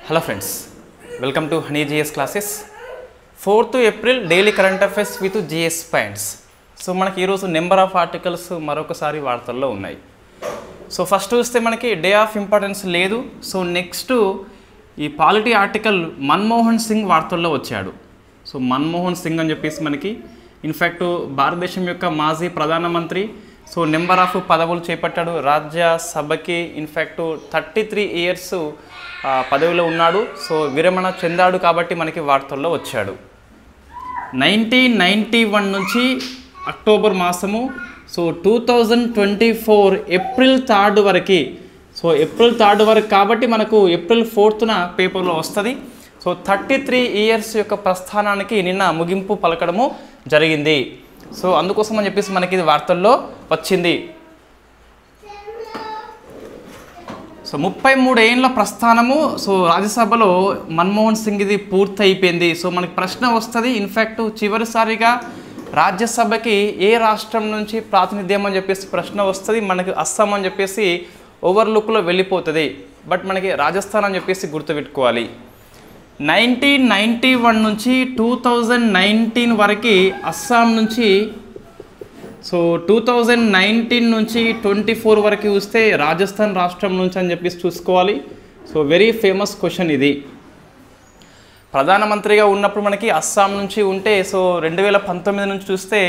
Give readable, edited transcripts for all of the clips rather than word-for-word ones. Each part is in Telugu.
Hello friends, welcome to Honey GS classes. 4th April daily current affairs with GS points. So మనకి ఈరోజు నెంబర్ ఆఫ్ ఆర్టికల్స్ మరొకసారి వార్తల్లో ఉన్నాయి. సో ఫస్ట్ చూస్తే మనకి డే ఆఫ్ ఇంపార్టెన్స్ లేదు. సో నెక్స్ట్ ఈ పాలిటీ ఆర్టికల్ మన్మోహన్ సింగ్ వార్తల్లో వచ్చాడు. సో మన్మోహన్ సింగ్ అని చెప్పేసి మనకి ఇన్ఫ్యాక్ట్ భారతదేశం యొక్క మాజీ ప్రధానమంత్రి. సో నెంబర్ ఆఫ్ పదవులు చేపట్టాడు రాజ్యసభకి. ఇన్ఫ్యాక్ట్ 33 ఇయర్స్ పదవిలో ఉన్నాడు. సో విరమణ చెందాడు కాబట్టి మనకి వార్తల్లో వచ్చాడు. 1991 నుంచి అక్టోబర్ మాసము. సో 2024 ఏప్రిల్ 3 వరకు. సో ఏప్రిల్ 3 వరకు కాబట్టి మనకు ఏప్రిల్ 4న పేపర్లో వస్తుంది. సో 33 ఇయర్స్ యొక్క ప్రస్థానానికి నిన్న ముగింపు పలకడము జరిగింది. సో అందుకోసం అని చెప్పేసి మనకి ఇది వార్తల్లో వచ్చింది. సో 33 ఏళ్ళ ప్రస్థానము. సో రాజ్యసభలో మన్మోహన్ సింగ్ ఇది పూర్తి అయిపోయింది. సో మనకి ప్రశ్న వస్తుంది. ఇన్ఫ్యాక్ట్ చివరిసారిగా రాజ్యసభకి ఏ రాష్ట్రం నుంచి ప్రాతినిధ్యం అని చెప్పేసి ప్రశ్న వస్తుంది. మనకి అస్సాం అని చెప్పేసి ఓవర్లుక్లో వెళ్ళిపోతుంది. బట్ మనకి రాజస్థాన్ అని చెప్పేసి గుర్తుపెట్టుకోవాలి. 1991 నుంచి 2019 వరకు అస్సాం నుంచి. సో 2019 నుంచి 24 వరకు చూస్తే రాజస్థాన్ రాష్ట్రం నుంచి అని చెప్పేసి చూసుకోవాలి. సో వెరీ ఫేమస్ క్వశ్చన్ ఇది. ప్రధానమంత్రిగా ఉన్నప్పుడు మనకి అస్సాం నుంచి ఉంటే, సో 2019 నుంచి చూస్తే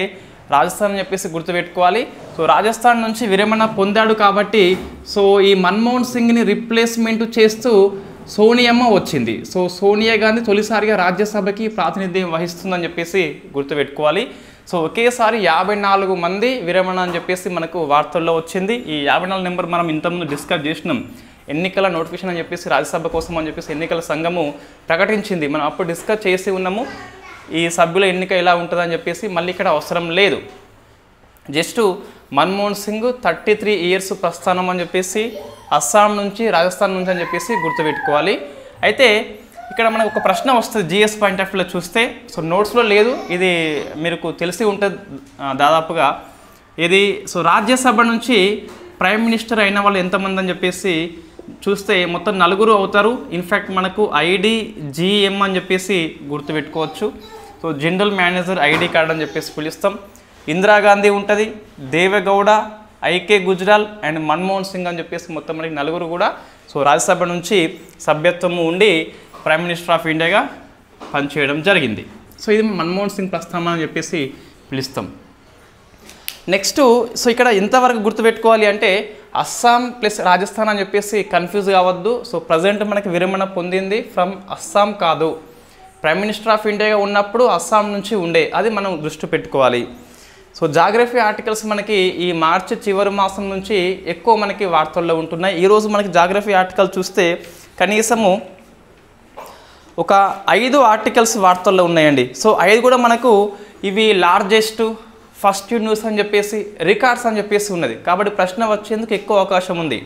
రాజస్థాన్ అని చెప్పేసి గుర్తుపెట్టుకోవాలి. సో రాజస్థాన్ నుంచి విరమణ పొందాడు కాబట్టి సో ఈ మన్మోహన్ సింగ్ని రిప్లేస్మెంట్ చేస్తూ సోనియమ్మ వచ్చింది. సో సోనియా గాంధీ తొలిసారిగా రాజ్యసభకి ప్రాతినిధ్యం వహిస్తుందని చెప్పేసి గుర్తుపెట్టుకోవాలి. సో ఒకేసారి 54 మంది విరమణ అని చెప్పేసి మనకు వార్తల్లో వచ్చింది. ఈ 54 నెంబర్ మనం ఇంతకుముందు డిస్కస్ చేసినాం. ఎన్నికల నోటిఫికేషన్ అని చెప్పేసి రాజ్యసభ కోసం అని చెప్పేసి ఎన్నికల సంఘము ప్రకటించింది. మనం అప్పుడు డిస్కస్ చేసి ఉన్నాము ఈ సభ్యుల ఎన్నిక ఎలా ఉంటుందని చెప్పేసి. మళ్ళీ ఇక్కడ అవసరం లేదు. జస్ట్ మన్మోహన్ సింగ్ 33 ఇయర్స్ ప్రస్థానం అని చెప్పేసి అస్సాం నుంచి రాజస్థాన్ నుంచి అని చెప్పేసి గుర్తుపెట్టుకోవాలి. అయితే ఇక్కడ మనకు ఒక ప్రశ్న వస్తుంది జిఎస్ పాయింట్ ఆఫ్ వ్యూలో చూస్తే. సో నోట్స్లో లేదు, ఇది మీకు తెలిసి ఉంటుంది దాదాపుగా. ఇది సో రాజ్యసభ నుంచి ప్రైమ్ మినిస్టర్ అయిన వాళ్ళు ఎంతమంది అని చెప్పేసి చూస్తే మొత్తం 4 అవుతారు. ఇన్ఫ్యాక్ట్ మనకు IDGM అని చెప్పేసి గుర్తుపెట్టుకోవచ్చు. So general manager ID card అని చెప్పేసి పిలుస్తాం. ఇందిరాగాంధీ ఉంటుంది, దేవగౌడ, ఐకే గుజ్రాల్ అండ్ మన్మోహన్ సింగ్ అని చెప్పేసి మొత్తం మనకి 4 కూడా సో రాజ్యసభ నుంచి సభ్యత్వము ఉండి ప్రైమ్ మినిస్టర్ ఆఫ్ ఇండియాగా పనిచేయడం జరిగింది. సో ఇది మన్మోహన్ సింగ్ ప్రస్థానం అని చెప్పేసి పిలుస్తాం. నెక్స్ట్ సో ఇక్కడ ఎంతవరకు గుర్తుపెట్టుకోవాలి అంటే అస్సాం ప్లస్ రాజస్థాన్ అని చెప్పేసి కన్ఫ్యూజ్ కావద్దు. సో ప్రజెంట్ మనకి విరమణ పొందింది ఫ్రమ్ అస్సాం కాదు. ప్రైమ్ మినిస్టర్ ఆఫ్ ఇండియాగా ఉన్నప్పుడు అస్సాం నుంచి ఉండే, అది మనం దృష్టి పెట్టుకోవాలి. సో జాగ్రఫీ ఆర్టికల్స్ మనకి ఈ మార్చి చివరి మాసం నుంచి ఎక్కువ మనకి వార్తల్లో ఉంటున్నాయి. ఈరోజు మనకి జాగ్రఫీ ఆర్టికల్ చూస్తే కనీసము ఒక 5 ఆర్టికల్స్ వార్తల్లో ఉన్నాయండి. సో 5 కూడా మనకు ఇవి లార్జెస్ట్, ఫస్ట్ న్యూస్ అని చెప్పేసి, రికార్డ్స్ అని చెప్పేసి ఉన్నది. కాబట్టి ప్రశ్న వచ్చేందుకు ఎక్కువ అవకాశం ఉంది.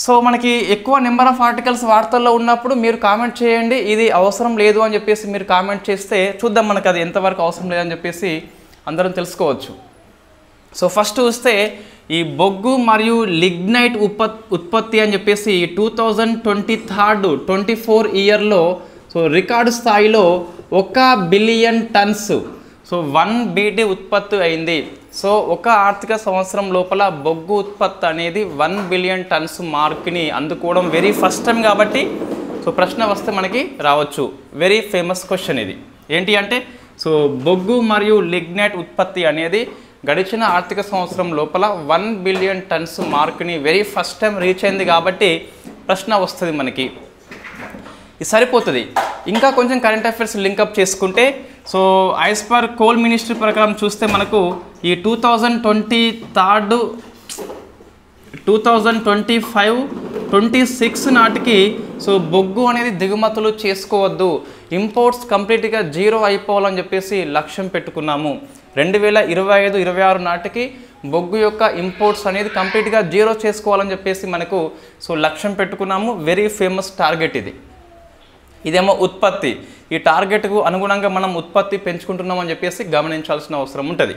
సో మనకి ఎక్కువ నెంబర్ ఆఫ్ ఆర్టికల్స్ వార్తల్లో ఉన్నప్పుడు మీరు కామెంట్ చేయండి ఇది అవసరం లేదు అని చెప్పేసి. మీరు కామెంట్ చేస్తే చూద్దాం మనకు అది ఎంతవరకు అవసరం లేదని చెప్పేసి అందరం తెలుసుకోవచ్చు. సో ఫస్ట్ చూస్తే ఈ బొగ్గు మరియు లిగ్నైట్ ఉత్పత్తి అని చెప్పేసి 2023-24 ఇయర్లో సో రికార్డు స్థాయిలో 1 బిలియన్ టన్స్ సో 1 BD ఉత్పత్తి అయింది. సో ఒక ఆర్థిక సంవత్సరం లోపల బొగ్గు ఉత్పత్తి అనేది 1 బిలియన్ టన్స్ మార్క్ని అందుకోవడం వెరీ ఫస్ట్ టైం కాబట్టి సో ప్రశ్న వస్తే మనకి రావచ్చు. వెరీ ఫేమస్ క్వశ్చన్ ఇది. ఏంటి అంటే సో బొగ్గు మరియు లిగ్నైట్ ఉత్పత్తి అనేది గడిచిన ఆర్థిక సంవత్సరం లోపల 1 బిలియన్ టన్స్ మార్క్ని వెరీ ఫస్ట్ టైం రీచ్ అయింది కాబట్టి ప్రశ్న వస్తుంది మనకి. ఇది సరిపోతుంది. ఇంకా కొంచెం కరెంట్ అఫైర్స్ లింకప్ చేసుకుంటే so as per coal ministry ప్రకారం చూస్తే మనకు ఈ 2025-26 నాటికి సో బొగ్గు అనేది దిగుమతులు చేసుకోవద్దు, ఇంపోర్ట్స్ కంప్లీట్గా 0 అయిపోవాలని చెప్పేసి లక్ష్యం పెట్టుకున్నాము. 2025-26 నాటికి బొగ్గు యొక్క ఇంపోర్ట్స్ అనేది కంప్లీట్గా 0 చేసుకోవాలని చెప్పేసి మనకు సో లక్ష్యం పెట్టుకున్నాము. వెరీ ఫేమస్ టార్గెట్ ఇది. ఇదేమో ఉత్పత్తి. ఈ టార్గెట్కు అనుగుణంగా మనం ఉత్పత్తి పెంచుకుంటున్నామని చెప్పేసి గమనించాల్సిన అవసరం ఉంటుంది.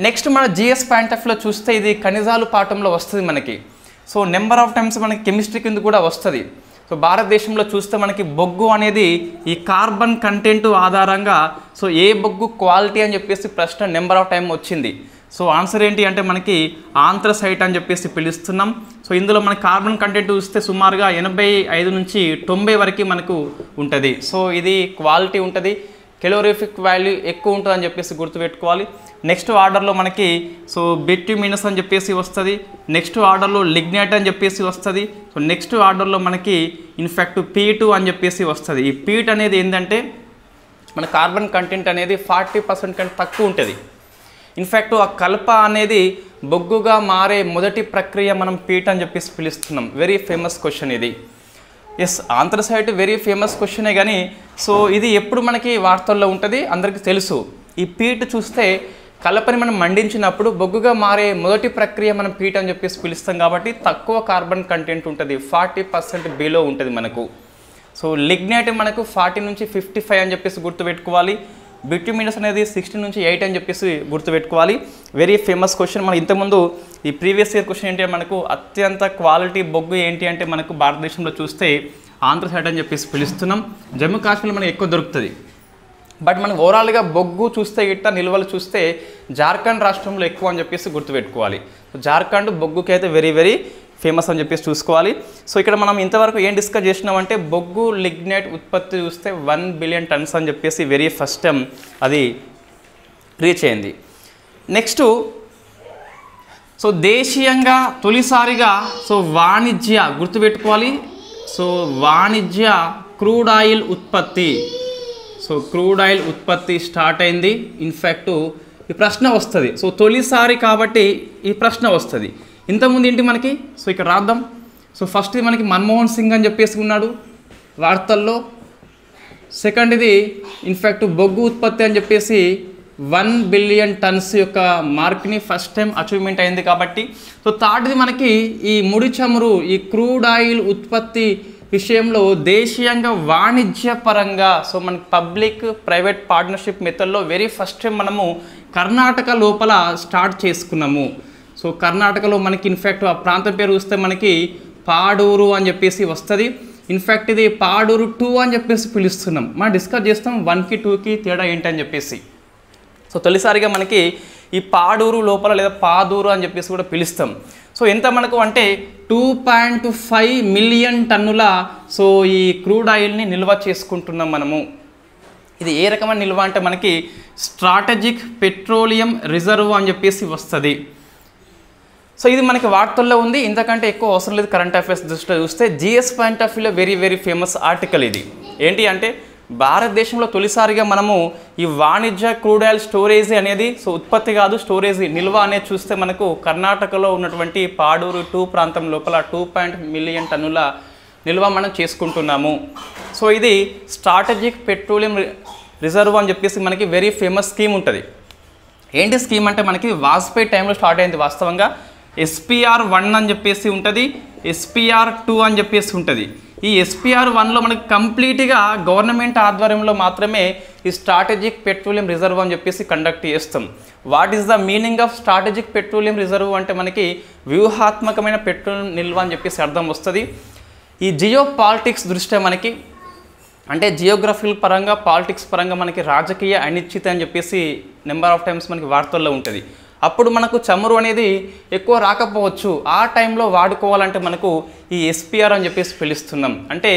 నెక్స్ట్ మన జిఎస్ పాయింట్ ఆఫ్ వ్యూలో చూస్తే ఇది ఖనిజాలు పాఠంలో వస్తుంది మనకి. సో నెంబర్ ఆఫ్ టైమ్స్ మనకి కెమిస్ట్రీ కింద కూడా వస్తుంది. సో భారతదేశంలో చూస్తే మనకి బొగ్గు అనేది ఈ కార్బన్ కంటెంట్ ఆధారంగా సో ఏ బొగ్గు క్వాలిటీ అని చెప్పేసి ప్రశ్న నెంబర్ ఆఫ్ టైం వచ్చింది. సో ఆన్సర్ ఏంటి అంటే మనకి ఆంథ్రసైట్ అని చెప్పేసి పిలుస్తున్నాం. సో ఇందులో మనకి కార్బన్ కంటెంట్ చూస్తే సుమారుగా 85 నుంచి 90 వరకు మనకు ఉంటుంది. సో ఇది క్వాలిటీ ఉంటుంది, కెలోరిఫిక్ వాల్యూ ఎక్కువ ఉంటుంది అని చెప్పేసి గుర్తుపెట్టుకోవాలి. నెక్స్ట్ ఆర్డర్లో మనకి సో బిట్యుమినస్ అని చెప్పేసి వస్తుంది. నెక్స్ట్ ఆర్డర్లో లిగ్నైట్ అని చెప్పేసి వస్తుంది. సో నెక్స్ట్ ఆర్డర్లో మనకి ఇన్ఫ్యాక్ట్ P2 అని చెప్పేసి వస్తుంది. ఈ పీట్ అనేది ఏంటంటే మన కార్బన్ కంటెంట్ అనేది 40% కంటే తక్కువ ఉంటుంది. ఇన్ఫ్యాక్ట్ ఆ కలప అనేది బొగ్గుగా మారే మొదటి ప్రక్రియ మనం పీట్ అని చెప్పేసి పిలుస్తున్నాం. వెరీ ఫేమస్ క్వశ్చన్ ఇది. ఎస్, ఆంథ్రసైట్ వెరీ ఫేమస్ క్వశ్చనే, కానీ సో ఇది ఎప్పుడు మనకి వార్తల్లో ఉంటుంది అందరికీ తెలుసు. ఈ పీట్ చూస్తే కలపని మనం మండించినప్పుడు బొగ్గుగా మారే మొదటి ప్రక్రియ మనం పీట్ అని చెప్పేసి పిలుస్తాం కాబట్టి తక్కువ కార్బన్ కంటెంట్ ఉంటుంది, 40% బిలో ఉంటుంది మనకు. సో లిగ్నైట్ మనకు 40 నుంచి 55 అని చెప్పేసి గుర్తుపెట్టుకోవాలి. బిట్యుమినస్ అనేది 60 నుంచి 8 అని చెప్పేసి గుర్తుపెట్టుకోవాలి. Very famous question. మనం ఇంతకుముందు ఈ ప్రీవియస్ ఇయర్ క్వశ్చన్ ఏంటి, మనకు అత్యంత క్వాలిటీ బొగ్గు ఏంటి అంటే మనకు భారతదేశంలో చూస్తే ఆంథ్రసైట్ అని చెప్పేసి పిలుస్తున్నాం. జమ్మూ కాశ్మీర్లో మనకు ఎక్కువ దొరుకుతుంది. బట్ మనం ఓవరాల్గా బొగ్గు చూస్తే గిట్ట నిల్వలు చూస్తే జార్ఖండ్ రాష్ట్రంలో ఎక్కువ అని చెప్పేసి గుర్తుపెట్టుకోవాలి. జార్ఖండ్ బొగ్గుకి అయితే వెరీ వెరీ ఫేమస్ అని చెప్పేసి చూసుకోవాలి. సో ఇక్కడ మనం ఇంతవరకు ఏం డిస్కస్ చేసినామంటే బొగ్గు లిగ్నైట్ ఉత్పత్తి చూస్తే 1 బిలియన్ టన్స్ అని చెప్పేసి వెరీ ఫస్ట్ టైం అది రీచ్ అయింది. నెక్స్ట్ సో దేశీయంగా తొలిసారిగా సో వాణిజ్య గుర్తుపెట్టుకోవాలి. సో వాణిజ్య క్రూడ్ ఆయిల్ ఉత్పత్తి, సో క్రూడ్ ఆయిల్ ఉత్పత్తి స్టార్ట్ అయింది. ఇన్ఫ్యాక్ట్ ఈ ప్రశ్న వస్తుంది. సో తొలిసారి కాబట్టి ఈ ప్రశ్న వస్తుంది. ఇంతకుముందు ఏంటి మనకి, సో ఇక్కడ రాద్దాం. సో ఫస్ట్ ఇది మనకి మన్మోహన్ సింగ్ అని చెప్పేసి ఉన్నాడు వార్తల్లో. సెకండ్ ఇది ఇన్ఫ్యాక్ట్ బొగ్గు ఉత్పత్తి అని చెప్పేసి 1 బిలియన్ టన్స్ యొక్క మార్క్ని ఫస్ట్ టైం అచీవ్మెంట్ అయింది కాబట్టి. సో థర్డ్ది మనకి ఈ ముడి చమురు ఈ క్రూడ్ ఆయిల్ ఉత్పత్తి విషయంలో దేశీయంగా వాణిజ్యపరంగా సో మనకి పబ్లిక్ ప్రైవేట్ పార్ట్నర్షిప్ మెథడ్లో వెరీ ఫస్ట్ టైం మనము కర్ణాటక లోపల స్టార్ట్ చేసుకున్నాము. సో కర్ణాటకలో మనకి ఇన్ఫ్యాక్ట్ ఆ ప్రాంతం పేరు చూస్తే మనకి పాడూరు అని చెప్పేసి వస్తుంది. ఇన్ఫ్యాక్ట్ ఇది పాడూరు 2 అని చెప్పేసి పిలుస్తున్నాం. మనం డిస్కస్ చేస్తాం 1కి 2కి తేడా ఏంటని చెప్పేసి. సో తొలిసారిగా మనకి ఈ పాడూరు లోపల లేదా పాదూరు అని చెప్పేసి కూడా పిలుస్తాం. సో ఎంత మనకు అంటే 2.5 మిలియన్ టన్నుల సో ఈ క్రూడ్ ఆయిల్ని నిల్వ చేసుకుంటున్నాం మనము. ఇది ఏ రకమైన నిల్వ అంటే మనకి స్ట్రాటజిక్ పెట్రోలియం రిజర్వ్ అని చెప్పేసి వస్తుంది. సో ఇది మనకి వార్తల్లో ఉంది, ఇంతకంటే ఎక్కువ అవసరం లేదు. కరెంట్ అఫైర్స్ దృష్టిలో చూస్తే జిఎస్ పాయింట్ ఆఫ్ వ్యూలో వెరీ వెరీ ఫేమస్ ఆర్టికల్ ఇది. ఏంటి అంటే భారతదేశంలో తొలిసారిగా మనము ఈ వాణిజ్య క్రూడ్ ఆయిల్ స్టోరేజ్ అనేది సో ఉత్పత్తి కాదు స్టోరేజ్ నిల్వ అనేది చూస్తే మనకు కర్ణాటకలో ఉన్నటువంటి పాడూరు 2 ప్రాంతం లోపల 2 మిలియన్ టన్నుల నిల్వ మనం చేసుకుంటున్నాము. సో ఇది స్ట్రాటజిక్ పెట్రోలియం రిజర్వ్ అని చెప్పేసి మనకి వెరీ ఫేమస్ స్కీమ్ ఉంటుంది. ఏంటి స్కీమ్ అంటే మనకి వాజ్పేయి టైంలో స్టార్ట్ అయింది. వాస్తవంగా SPR1 అని చెప్పేసి ఉంటుంది, SPR2 అని చెప్పేసి ఉంటుంది. ఈ SPR1లో మనకి కంప్లీట్గా గవర్నమెంట్ ఆధ్వర్యంలో మాత్రమే ఈ స్ట్రాటజిక్ పెట్రోలియం రిజర్వ్ అని చెప్పేసి కండక్ట్ చేస్తాం. What is the meaning of strategic petroleum reserve అంటే మనకి వ్యూహాత్మకమైన పెట్రోలియం నిల్వ అని చెప్పేసి అర్థం వస్తుంది. ఈ జియో పాలిటిక్స్ దృష్ట్యా మనకి అంటే జియోగ్రఫికల్ పరంగా పాలిటిక్స్ పరంగా మనకి రాజకీయ అనిశ్చితి అని చెప్పేసి నెంబర్ ఆఫ్ టైమ్స్ మనకి వార్తల్లో ఉంటుంది. అప్పుడు మనకు చమురు అనేది ఎక్కువ రాకపోవచ్చు, ఆ టైంలో వాడుకోవాలంటే మనకు ఈ SPR అని చెప్పేసి పిలుస్తున్నాం. అంటే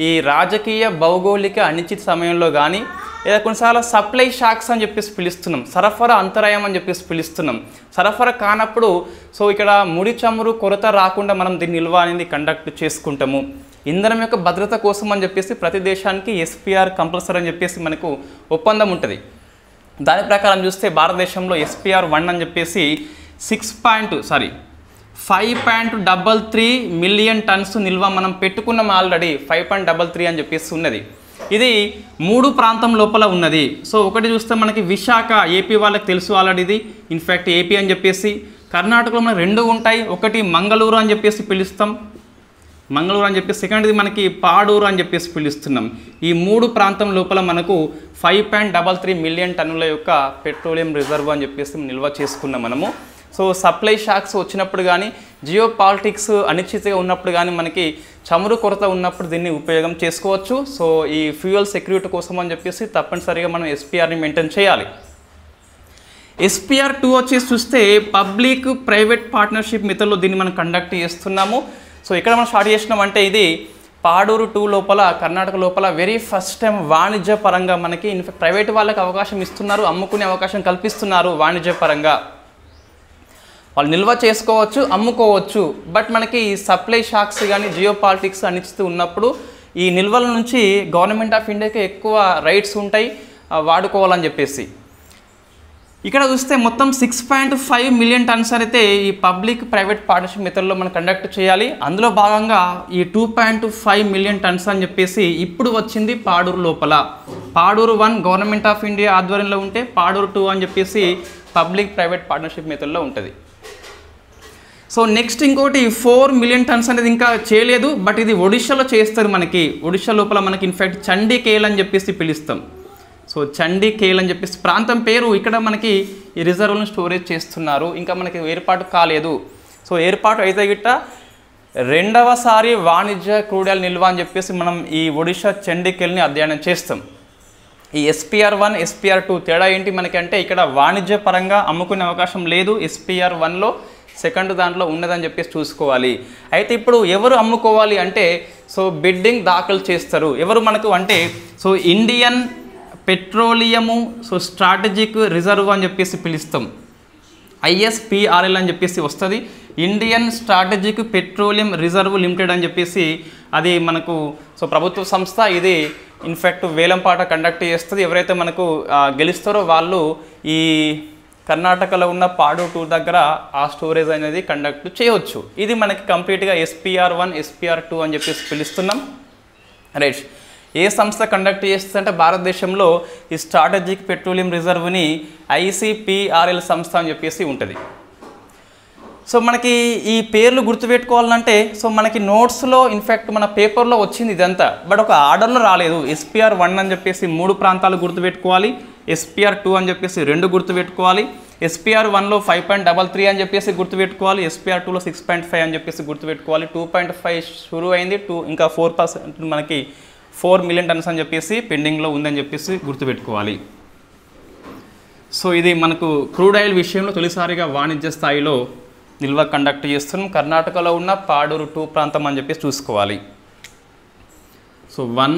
ఈ రాజకీయ భౌగోళిక అనిశ్చిత సమయంలో కానీ లేదా కొన్నిసార్లు సప్లై షాక్స్ అని చెప్పేసి పిలుస్తున్నాం, సరఫరా అంతరాయం అని చెప్పేసి పిలుస్తున్నాం. సరఫరా కానప్పుడు సో ఇక్కడ ముడి చమురు కొరత రాకుండా మనం దీన్ని నిల్వ అనేది కండక్ట్ చేసుకుంటాము. ఇంధనం యొక్క భద్రత కోసం అని చెప్పేసి ప్రతి దేశానికి SPR కంపల్సరీ అని చెప్పేసి మనకు ఒప్పందం ఉంటుంది. దాని ప్రకారం చూస్తే భారతదేశంలో SPR1 అని చెప్పేసి 5.33 మిలియన్ టన్స్ నిల్వ మనం పెట్టుకున్నాం ఆల్రెడీ. 5.33 అని చెప్పేసి ఉన్నది. ఇది 3 ప్రాంతం లోపల ఉన్నది. సో ఒకటి చూస్తే మనకి విశాఖ ఏపీ వాళ్ళకి తెలుసు ఆల్రెడీ, ఇది ఇన్ఫ్యాక్ట్ ఏపీ అని చెప్పేసి. కర్ణాటకలో మనకి 2 ఉంటాయి, ఒకటి మంగళూరు అని చెప్పేసి పిలుస్తాం, మంగళూరు అని చెప్పేసి. సెకండ్ది మనకి పాడూరు అని చెప్పేసి పిలుస్తున్నాం. ఈ 3 ప్రాంతం లోపల మనకు 5.33 మిలియన్ టన్నుల యొక్క పెట్రోలియం రిజర్వ్ అని చెప్పేసి నిల్వ చేసుకున్నాం మనము. సో సప్లై షాక్స్ వచ్చినప్పుడు కానీ, జియో పాలిటిక్స్ అనిశ్చితిగా ఉన్నప్పుడు కానీ, మనకి చమురు కొరత ఉన్నప్పుడు దీన్ని ఉపయోగం చేసుకోవచ్చు. సో ఈ ఫ్యూయల్ సెక్యూరిటీ కోసం అని చెప్పేసి తప్పనిసరిగా మనం ఎస్పిఆర్ని మెయింటైన్ చేయాలి. SPR2 వచ్చేసి చూస్తే పబ్లిక్ ప్రైవేట్ పార్ట్నర్షిప్ మెథడ్లో దీన్ని మనం కండక్ట్ చేస్తున్నాము. సో ఇక్కడ మనం స్టార్ట్ చేసినామంటే ఇది పాడూరు 2 లోపల, కర్ణాటక లోపల వెరీ ఫస్ట్ టైం వాణిజ్య పరంగా మనకి ఇన్ఫాక్ట్ ప్రైవేట్ వాళ్ళకి అవకాశం ఇస్తున్నారు, అమ్ముకునే అవకాశం కల్పిస్తున్నారు. వాణిజ్య పరంగా వాళ్ళు నిల్వ చేసుకోవచ్చు, అమ్ముకోవచ్చు. బట్ మనకి సప్లై షాక్స్ కానీ, జియో పాలిటిక్స్ అనిశ్చితి ఉన్నప్పుడు ఈ నిల్వల నుంచి గవర్నమెంట్ ఆఫ్ ఇండియాకి ఎక్కువ రైట్స్ ఉంటాయి వాడుకోవాలని చెప్పేసి. ఇక్కడ చూస్తే మొత్తం 6.5 మిలియన్ టన్స్ అయితే ఈ పబ్లిక్ ప్రైవేట్ పార్ట్నర్షిప్ మెథడ్లో మనం కండక్ట్ చేయాలి. అందులో భాగంగా ఈ 2.5 మిలియన్ టన్స్ అని చెప్పేసి ఇప్పుడు వచ్చింది పాడూరు లోపల. పాడూరు 1 గవర్నమెంట్ ఆఫ్ ఇండియా ఆధ్వర్యంలో ఉంటే, పాడూరు 2 అని చెప్పేసి పబ్లిక్ ప్రైవేట్ పార్ట్నర్షిప్ మెథడ్లో ఉంటుంది. సో నెక్స్ట్ ఇంకోటి 4 మిలియన్ టన్స్ అనేది ఇంకా చేయలేదు, బట్ ఇది ఒడిశాలో చేస్తారు. మనకి ఒడిశా లోపల మనకి ఇన్ఫ్యాక్ట్ చండీకేల్ అని చెప్పేసి పిలుస్తాం. సో చండీకేల్ అని చెప్పేసి ప్రాంతం పేరు. ఇక్కడ మనకి ఈ రిజర్వ్లను స్టోరేజ్ చేస్తున్నారు, ఇంకా మనకి ఏర్పాటు కాలేదు. సో ఏర్పాటు అయితే గిట్ట రెండవసారి వాణిజ్య క్రూడ్ ఆయిల్ నిల్వ అని చెప్పేసి మనం ఈ ఒడిశా చండీకేల్ని అధ్యయనం చేస్తాం. ఈ SPR1, SPR2 తేడా ఏంటి మనకి అంటే, ఇక్కడ వాణిజ్య పరంగా అమ్ముకునే అవకాశం లేదు, SPR1లో సెకండ్ దాంట్లో ఉన్నదని చెప్పేసి చూసుకోవాలి. అయితే ఇప్పుడు ఎవరు అమ్ముకోవాలి అంటే, సో బిడ్డింగ్ దాఖలు చేస్తారు. ఎవరు మనకు అంటే, so Indian petroleum strategic reserve అని చెప్పేసి పిలుస్తాం. ISPRL అని చెప్పేసి వస్తుంది. Indian strategic petroleum reserve limited అని చెప్పేసి అది మనకు ప్రభుత్వ సంస్థ. ఇది ఇన్ఫ్యాక్ట్ వేలంపాట కండక్ట్ చేస్తుంది. ఎవరైతే మనకు గెలుస్తారో వాళ్ళు ఈ కర్ణాటకలో ఉన్న పాడూరు 2 దగ్గర ఆ స్టోరేజ్ అనేది కండక్ట్ చేయవచ్చు. ఇది మనకి కంప్లీట్గా SPR1, SPR2 అని చెప్పేసి పిలుస్తున్నాం. రైట్, ఏ సంస్థ కండక్ట్ చేస్తుందంటే భారతదేశంలో ఈ స్ట్రాటజిక్ పెట్రోలియం రిజర్వ్ని ICPRL సంస్థ అని చెప్పేసి ఉంటుంది. సో మనకి ఈ పేర్లు గుర్తుపెట్టుకోవాలంటే, సో మనకి నోట్స్లో ఇన్ఫ్యాక్ట్ మన పేపర్లో వచ్చింది ఇదంతా, బట్ ఒక ఆర్డర్లో రాలేదు. SPR1 అని చెప్పేసి 3 ప్రాంతాలు గుర్తుపెట్టుకోవాలి, SPR2 అని చెప్పేసి 2 గుర్తుపెట్టుకోవాలి, SPR1లో 5.33 అని చెప్పేసి గుర్తుపెట్టుకోవాలి, SPR2లో 6.5 అని చెప్పేసి గుర్తుపెట్టుకోవాలి. 2.5 షురు అయింది, ఇంకా 4% మనకి 4 మిలియన్ టన్స్ అని చెప్పేసి పెండింగ్లో ఉందని చెప్పేసి గుర్తుపెట్టుకోవాలి. సో ఇది మనకు క్రూడ్ ఆయిల్ విషయంలో తొలిసారిగా వాణిజ్య స్థాయిలో నిల్వ కండక్ట్ చేస్తున్నాం. కర్ణాటకలో ఉన్న పాడూరు 2 ప్రాంతం అని చెప్పేసి చూసుకోవాలి. సో 1,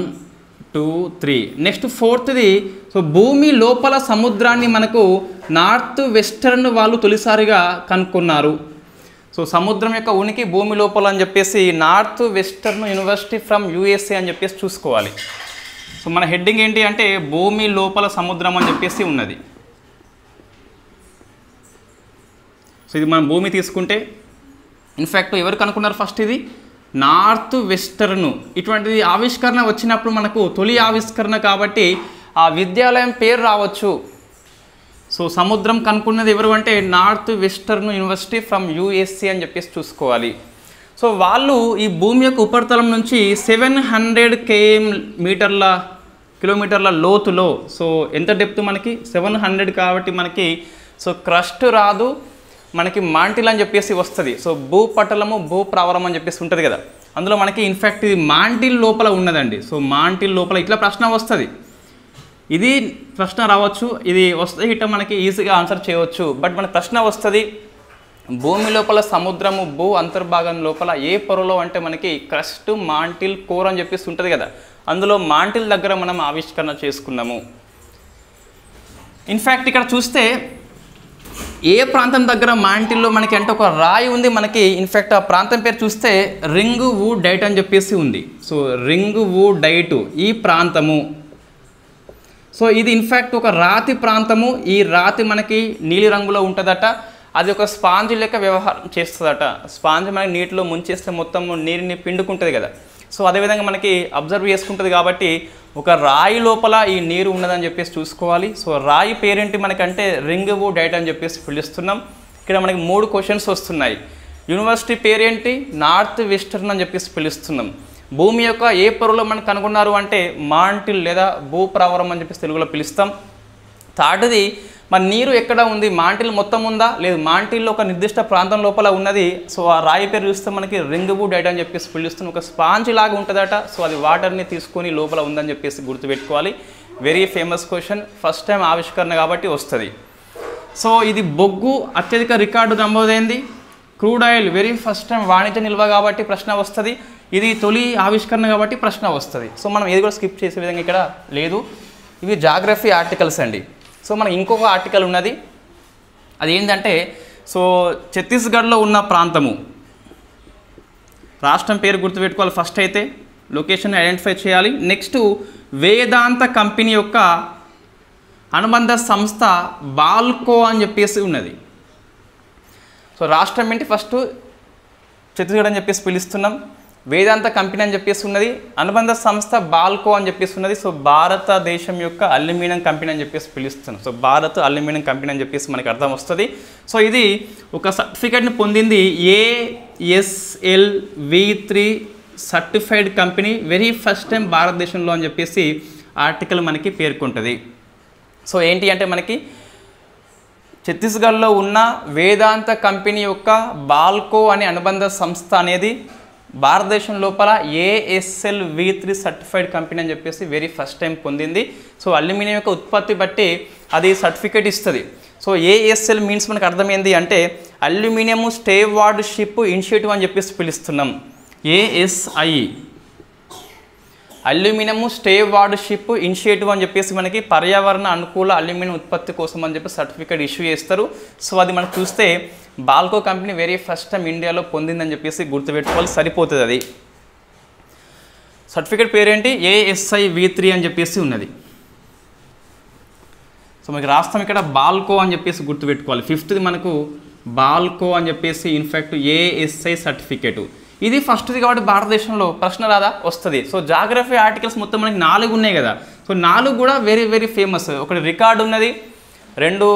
2, 3. నెక్స్ట్ 4ది, సో భూమి లోపల సముద్రాన్ని మనకు నార్త్ వెస్టర్న్ వాళ్ళు తొలిసారిగా కనుక్కున్నారు. సో సముద్రం యొక్క ఉనికి భూమి లోపల అని చెప్పేసి north western university from USA అని చెప్పేసి చూసుకోవాలి. సో మన హెడ్డింగ్ ఏంటి అంటే భూమి లోపల సముద్రం అని చెప్పేసి ఉన్నది. సో ఇది మనం భూమి తీసుకుంటే ఇన్ఫ్యాక్ట్ ఎవరు కనుక్కున్నారు ఫస్ట్, ఇది నార్త్ వెస్టర్న్. ఇటువంటిది ఆవిష్కరణ వచ్చినప్పుడు మనకు తొలి ఆవిష్కరణ కాబట్టి ఆ విద్యాలయం పేరు రావచ్చు. సో సముద్రం కనుక్కున్నది ఎవరు అంటే north western university from USA అని చెప్పేసి చూసుకోవాలి. సో వాళ్ళు ఈ భూమి యొక్క ఉపరితలం నుంచి 700 కిలోమీటర్ల లోతులో, సో ఎంత డెప్త్ మనకి 700 కాబట్టి మనకి సో క్రస్ట్ రాదు, మనకి మాంటిల్ అని చెప్పేసి వస్తుంది. సో భూపటలము భూప్రావరం అని చెప్పేసి ఉంటుంది కదా, అందులో మనకి ఇన్ఫ్యాక్ట్ ఇది మాంటిల్ లోపల ఉన్నదండి. సో మాంటిల్ లోపల ఇట్లా ప్రశ్న వస్తుంది, ఇది ప్రశ్న రావచ్చు, ఇది వస్తే ఇట్లా మనకి ఈజీగా ఆన్సర్ చేయవచ్చు. బట్ మన ప్రశ్న వస్తుంది భూమి లోపల సముద్రము భూ అంతర్భాగం లోపల ఏ పొరలో అంటే మనకి క్రస్ట్, మాంటిల్, కోర్ అని చెప్పేసి ఉంటుంది కదా, అందులో మాంటిల్ దగ్గర మనం ఆవిష్కరణ చేసుకున్నాము. ఇన్ఫ్యాక్ట్ ఇక్కడ చూస్తే ఏ ప్రాంతం దగ్గర మాంటిల్లో మనకి అంటే ఒక రాయి ఉంది మనకి. ఇన్ఫ్యాక్ట్ ఆ ప్రాంతం పేరు చూస్తే రింగ్ వూ డైట్ అని చెప్పేసి ఉంది. సో రింగ్ వూ డైట్ ఈ ప్రాంతము. సో ఇది ఇన్ఫ్యాక్ట్ ఒక రాతి ప్రాంతము. ఈ రాతి మనకి నీలి రంగులో ఉంటుందట. అది ఒక స్పాంజ్ లెక్క వ్యవహారం చేస్తుందట. స్పాంజ్ మనకి నీటిలో ముంచేస్తే మొత్తం నీరుని పిండుకుంటుంది కదా, సో అదేవిధంగా మనకి అబ్జర్వ్ చేసుకుంటుంది. కాబట్టి ఒక రాయి లోపల ఈ నీరు ఉన్నదని చెప్పేసి చూసుకోవాలి. సో రాయి పేరేంటి మనకంటే రింగ్ వూ డైట్ అని చెప్పేసి పిలుస్తున్నాం. ఇక్కడ మనకి 3 క్వశ్చన్స్ వస్తున్నాయి. యూనివర్సిటీ పేరేంటి, నార్త్ వెస్టర్న్ అని చెప్పేసి పిలుస్తున్నాం. భూమి యొక్క ఏ పొరలో మనకు కనుగొన్నారు అంటే మాంటిల్ లేదా భూప్రావరం అని చెప్పేసి తెలుగులో పిలుస్తాం. థర్డ్ది మరి నీరు ఎక్కడ ఉంది, మాంటిల్ మొత్తం ఉందా లేదు, మాంటిల్లో ఒక నిర్దిష్ట ప్రాంతం లోపల ఉన్నది. సో ఆ రాయి పేరు చూస్తే మనకి రింగ్వుడ్ డైట్ అని చెప్పేసి పిలుస్తుంది, ఒక స్పాంజ్ లాగా ఉంటుందట. సో అది వాటర్ని తీసుకొని లోపల ఉందని చెప్పేసి గుర్తుపెట్టుకోవాలి. Very famous question, first time ఆవిష్కరణ కాబట్టి వస్తుంది. సో ఇది బొగ్గు అత్యధిక రికార్డు నమోదైంది. Crude oil very first time వాణిజ్య నిల్వ కాబట్టి ప్రశ్న వస్తుంది. ఇది తొలి ఆవిష్కరణ కాబట్టి ప్రశ్న వస్తుంది. సో మనం ఏది కూడా స్కిప్ చేసే విధంగా ఇక్కడ లేదు. ఇవి జాగ్రఫీ ఆర్టికల్స్ అండి. సో మనకి ఇంకొక ఆర్టికల్ ఉన్నది, అది ఏంటంటే సో ఛత్తీస్గఢ్లో ఉన్న ప్రాంతము, రాష్ట్రం పేరు గుర్తుపెట్టుకోవాలి ఫస్ట్, అయితే లొకేషన్ ఐడెంటిఫై చేయాలి. నెక్స్ట్ వేదాంత కంపెనీ యొక్క అనుబంధ సంస్థ బాల్కో అని చెప్పేసి ఉన్నది. సో రాష్ట్రం ఏంటి, ఫస్ట్ ఛత్తీస్గఢ్ అని చెప్పేసి పిలుస్తున్నాం, వేదాంత కంపెనీ అని చెప్పేసి ఉన్నది, అనుబంధ సంస్థ బాల్కో అని చెప్పేసి ఉన్నది. సో భారతదేశం యొక్క అల్యూమినియం కంపెనీ అని చెప్పేసి పిలుస్తున్నాం. సో భారత్ అల్యూమినియం కంపెనీ అని చెప్పేసి మనకు అర్థం వస్తుంది. సో ఇది ఒక సర్టిఫికేట్ని పొందింది, ASLV3 certified company, very first time భారతదేశంలో అని చెప్పేసి ఆర్టికల్ మనకి పేర్కొంటుంది. సో ఏంటి అంటే మనకి ఛత్తీస్గఢ్లో ఉన్న వేదాంత కంపెనీ యొక్క బాల్కో అనే అనుబంధ సంస్థ అనేది భారతదేశం లోపల ASLV3 సర్టిఫైడ్ కంపెనీ అని చెప్పేసి వెరీ ఫస్ట్ టైం పొందింది. సో అల్యూమినియం యొక్క ఉత్పత్తి బట్టి అది సర్టిఫికేట్ ఇస్తుంది. సో ASL మీన్స్ మనకు అర్థమైంది అంటే అల్యూమినియం స్టేవార్డ్షిప్ ఇనిషియేటివ్ అని చెప్పేసి పిలుస్తున్నాం. ASI అల్యూమినియం స్టేవార్డ్షిప్ ఇనిషియేటివ్ అని చెప్పేసి మనకి పర్యావరణ అనుకూల అల్యూమినియం ఉత్పత్తి కోసం అని చెప్పి సర్టిఫికేట్ ఇష్యూ చేస్తారు. సో అది మనం చూస్తే BALCO company very first time ఇండియాలో పొందిందని చెప్పేసి గుర్తుపెట్టుకోవాలి, సరిపోతుంది. అది సర్టిఫికేట్ పేరేంటి, ASIV3 అని చెప్పేసి ఉన్నది. సో మనకి రాష్ట్రం ఇక్కడ బాల్కో అని చెప్పేసి గుర్తుపెట్టుకోవాలి. ఫిఫ్త్ది మనకు బాల్కో అని చెప్పేసి ఇన్ఫ్యాక్ట్ ASI సర్టిఫికేటు, ఇది ఫస్ట్ది కాబట్టి భారతదేశంలో ప్రశ్న రాదా, వస్తుంది. సో జాగ్రఫీ ఆర్టికల్స్ మొత్తం మనకి 4 ఉన్నాయి కదా. సో 4 కూడా వెరీ వెరీ ఫేమస్. ఒకటి రికార్డు ఉన్నది, 2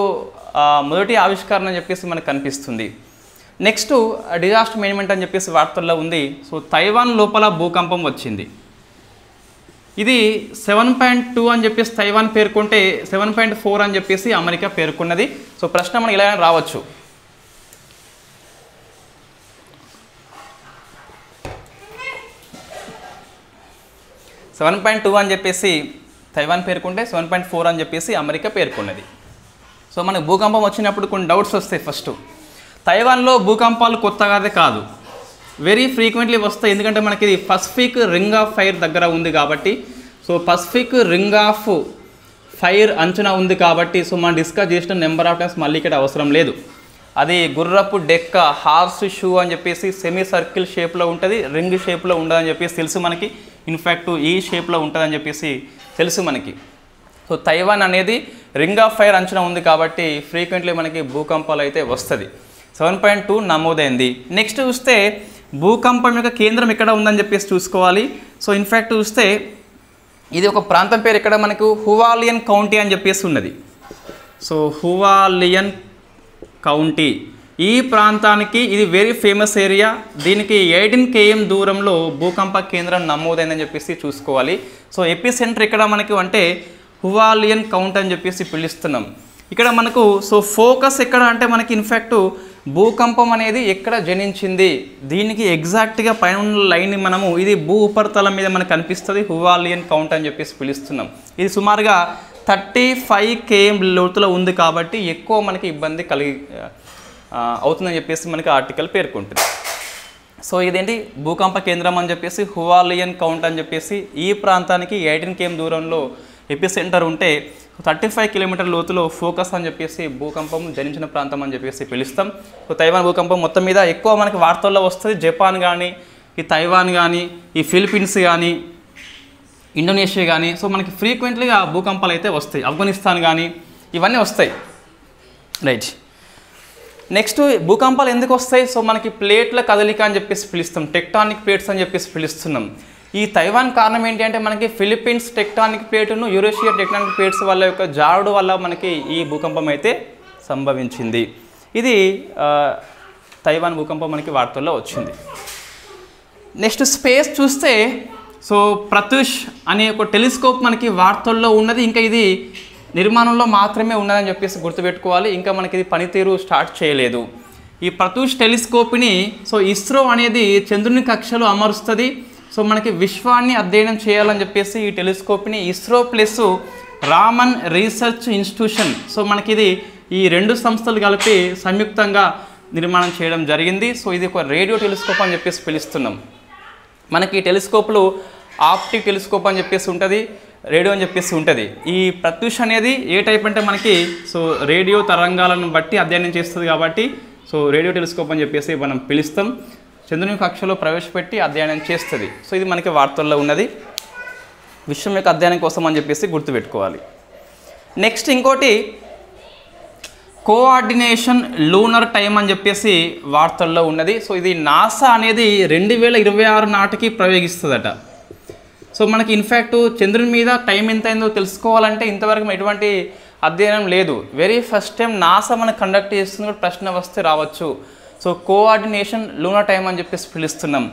మొదటి ఆవిష్కరణ అని చెప్పేసి మనకు కనిపిస్తుంది. నెక్స్ట్ డిజాస్టర్ మేనేజ్మెంట్ అని చెప్పేసి వార్తల్లో ఉంది. సో తైవాన్ లోపల భూకంపం వచ్చింది, ఇది 7.2 అని చెప్పేసి తైవాన్ పేర్కొంటే 7.4 అని చెప్పేసి అమెరికా పేర్కొన్నది. సో ప్రశ్న మనకి ఇలా రావచ్చు, 7.2 అని చెప్పేసి తైవాన్ పేర్కొంటే 7.4 అని చెప్పేసి అమెరికా పేర్కొన్నది. సో మనకు భూకంపం వచ్చినప్పుడు కొన్ని డౌట్స్ వస్తాయి. ఫస్ట్, తైవాన్లో భూకంపాలు కొత్తగాదే కాదు, వెరీ ఫ్రీక్వెంట్లీ వస్తాయి. ఎందుకంటే మనకి ఇది పసిఫిక్ రింగ్ ఆఫ్ ఫైర్ దగ్గర ఉంది కాబట్టి. So Pacific ring of fire అంచనా ఉంది కాబట్టి సో మనం డిస్కస్ చేసిన నెంబర్ ఆఫ్ టైమ్స్ మళ్ళీ ఇక్కడ అవసరం లేదు. అది గుర్రపు డెక్క, హార్స్ షూ అని చెప్పేసి సెమీ సర్కిల్ షేప్లో ఉంటుంది, రింగ్ షేప్లో ఉండదని చెప్పేసి తెలుసు మనకి. ఇన్ఫ్యాక్ట్ ఈ షేప్లో ఉంటుందని చెప్పేసి తెలుసు మనకి. సో తైవాన్ అనేది రింగ్ ఆఫ్ ఫైర్ అంచనా ఉంది కాబట్టి ఫ్రీక్వెంట్లీ మనకి భూకంపాలు అయితే వస్తుంది. 7.2 నమోదైంది. నెక్స్ట్ చూస్తే భూకంపం యొక్క కేంద్రం ఎక్కడ ఉందని చెప్పేసి చూసుకోవాలి. సో ఇన్ఫ్యాక్ట్ చూస్తే ఇది ఒక ప్రాంతం పేరు ఇక్కడ మనకు హువాలియన్ కౌంటీ అని చెప్పేసి ఉన్నది. సో హువాలియన్ కౌంటీ ఈ ప్రాంతానికి ఇది వెరీ ఫేమస్ ఏరియా. దీనికి 18 km దూరంలో భూకంప కేంద్రం నమోదైందని చెప్పేసి చూసుకోవాలి. సో ఎపి సెంటర్ ఇక్కడ మనకు అంటే హువాలియన్ కౌంట్ అని చెప్పేసి పిలుస్తున్నాం. ఇక్కడ మనకు సో ఫోకస్ ఎక్కడ అంటే మనకి ఇన్ఫ్యాక్ట్ భూకంపం అనేది ఎక్కడ జనించింది, దీనికి ఎగ్జాక్ట్గా పైన లైన్ని మనము ఇది భూ ఉపరితలం మీద మనకు కనిపిస్తుంది, హువాలియన్ కౌంట్ అని చెప్పేసి పిలుస్తున్నాం. ఇది సుమారుగా 35 km లోతులో ఉంది కాబట్టి ఎక్కువ మనకి ఇబ్బంది అవుతుందని చెప్పేసి మనకి ఆర్టికల్ పేర్కొంటుంది. సో ఇదేంటి భూకంప కేంద్రం అని చెప్పేసి హువాలియన్ కౌంట్ అని చెప్పేసి ఈ ప్రాంతానికి 18 km దూరంలో ఎపి సెంటర్ ఉంటే 35 km లోతులో ఫోకస్ అని చెప్పేసి భూకంపం జనించిన ప్రాంతం అని చెప్పేసి పిలుస్తాం. సో తైవాన్ భూకంపం మొత్తం మీద ఎక్కువ మనకి వార్తల్లో వస్తుంది. జపాన్ కానీ, ఈ తైవాన్ కానీ, ఈ ఫిలిప్పీన్స్ కానీ, ఇండోనేషియా కానీ సో మనకి ఫ్రీక్వెంట్లీగా భూకంపాలు అయితే వస్తాయి. ఆఫ్ఘనిస్తాన్ కానీ ఇవన్నీ వస్తాయి. రైట్, నెక్స్ట్ భూకంపాలు ఎందుకు వస్తాయి? సో మనకి ప్లేట్ల కదలిక అని చెప్పేసి పిలుస్తాం, టెక్టానిక్ ప్లేట్స్ అని చెప్పేసి పిలుస్తున్నాం. ఈ తైవాన్ కారణం ఏంటి అంటే మనకి ఫిలిప్పీన్స్ టెక్టానిక్ ప్లేటును యూరేషియా టెక్టానిక్ ప్లేట్స్ వల్ల యొక్క జారుడు వల్ల మనకి ఈ భూకంపం అయితే సంభవించింది. ఇది తైవాన్ భూకంపం మనకి వార్తల్లో వచ్చింది. నెక్స్ట్ స్పేస్ చూస్తే సో ప్రత్యూష్ అనే ఒక టెలిస్కోప్ మనకి వార్తల్లో ఉన్నది. ఇంకా ఇది నిర్మాణంలో మాత్రమే ఉన్నదని చెప్పేసి గుర్తుపెట్టుకోవాలి. ఇంకా మనకి ఇది పనితీరు స్టార్ట్ చేయలేదు. ఈ ప్రతూష్ టెలిస్కోప్ని సో ఇస్రో అనేది చంద్రుని కక్షలో అమరుస్తుంది. సో మనకి విశ్వాన్ని అధ్యయనం చేయాలని చెప్పేసి ఈ టెలిస్కోప్ని ISRO plus Raman research institution so మనకి ఇది ఈ రెండు సంస్థలు కలిపి సంయుక్తంగా నిర్మాణం చేయడం జరిగింది. సో ఇది ఒక రేడియో టెలిస్కోప్ అని చెప్పేసి పిలుస్తున్నాం. మనకి ఈ టెలిస్కోప్లు ఆప్టిక్ టెలిస్కోప్ అని చెప్పేసి ఉంటుంది, రేడియో అని చెప్పేసి ఉంటుంది. ఈ ప్రత్యూష్ అనేది ఏ టైప్ అంటే మనకి సో రేడియో తరంగాలను బట్టి అధ్యయనం చేస్తుంది కాబట్టి సో రేడియో టెలిస్కోప్ అని చెప్పేసి మనం పిలుస్తాం. చంద్రుని కక్షలో ప్రవేశపెట్టి అధ్యయనం చేస్తుంది. సో ఇది మనకి వార్తల్లో ఉన్నది. విశ్వం యొక్క అధ్యయనం కోసం అని చెప్పేసి గుర్తుపెట్టుకోవాలి. నెక్స్ట్ ఇంకోటి కోఆర్డినేషన్ లూనర్ టైం అని చెప్పేసి వార్తల్లో ఉన్నది. సో ఇది నాసా అనేది 2026 నాటికి ప్రయోగిస్తుందట. సో మనకి ఇన్ఫ్యాక్ట్ చంద్రుని మీద టైం ఎంత అయిందో తెలుసుకోవాలంటే ఇంతవరకు ఎటువంటి అధ్యయనం లేదు. వెరీ ఫస్ట్ టైం నాసా మనకు కండక్ట్ చేస్తుంది. ప్రశ్న వస్తే రావచ్చు. సో కోఆర్డినేషన్ లూనర్ టైం అని చెప్పేసి పిలుస్తున్నాం.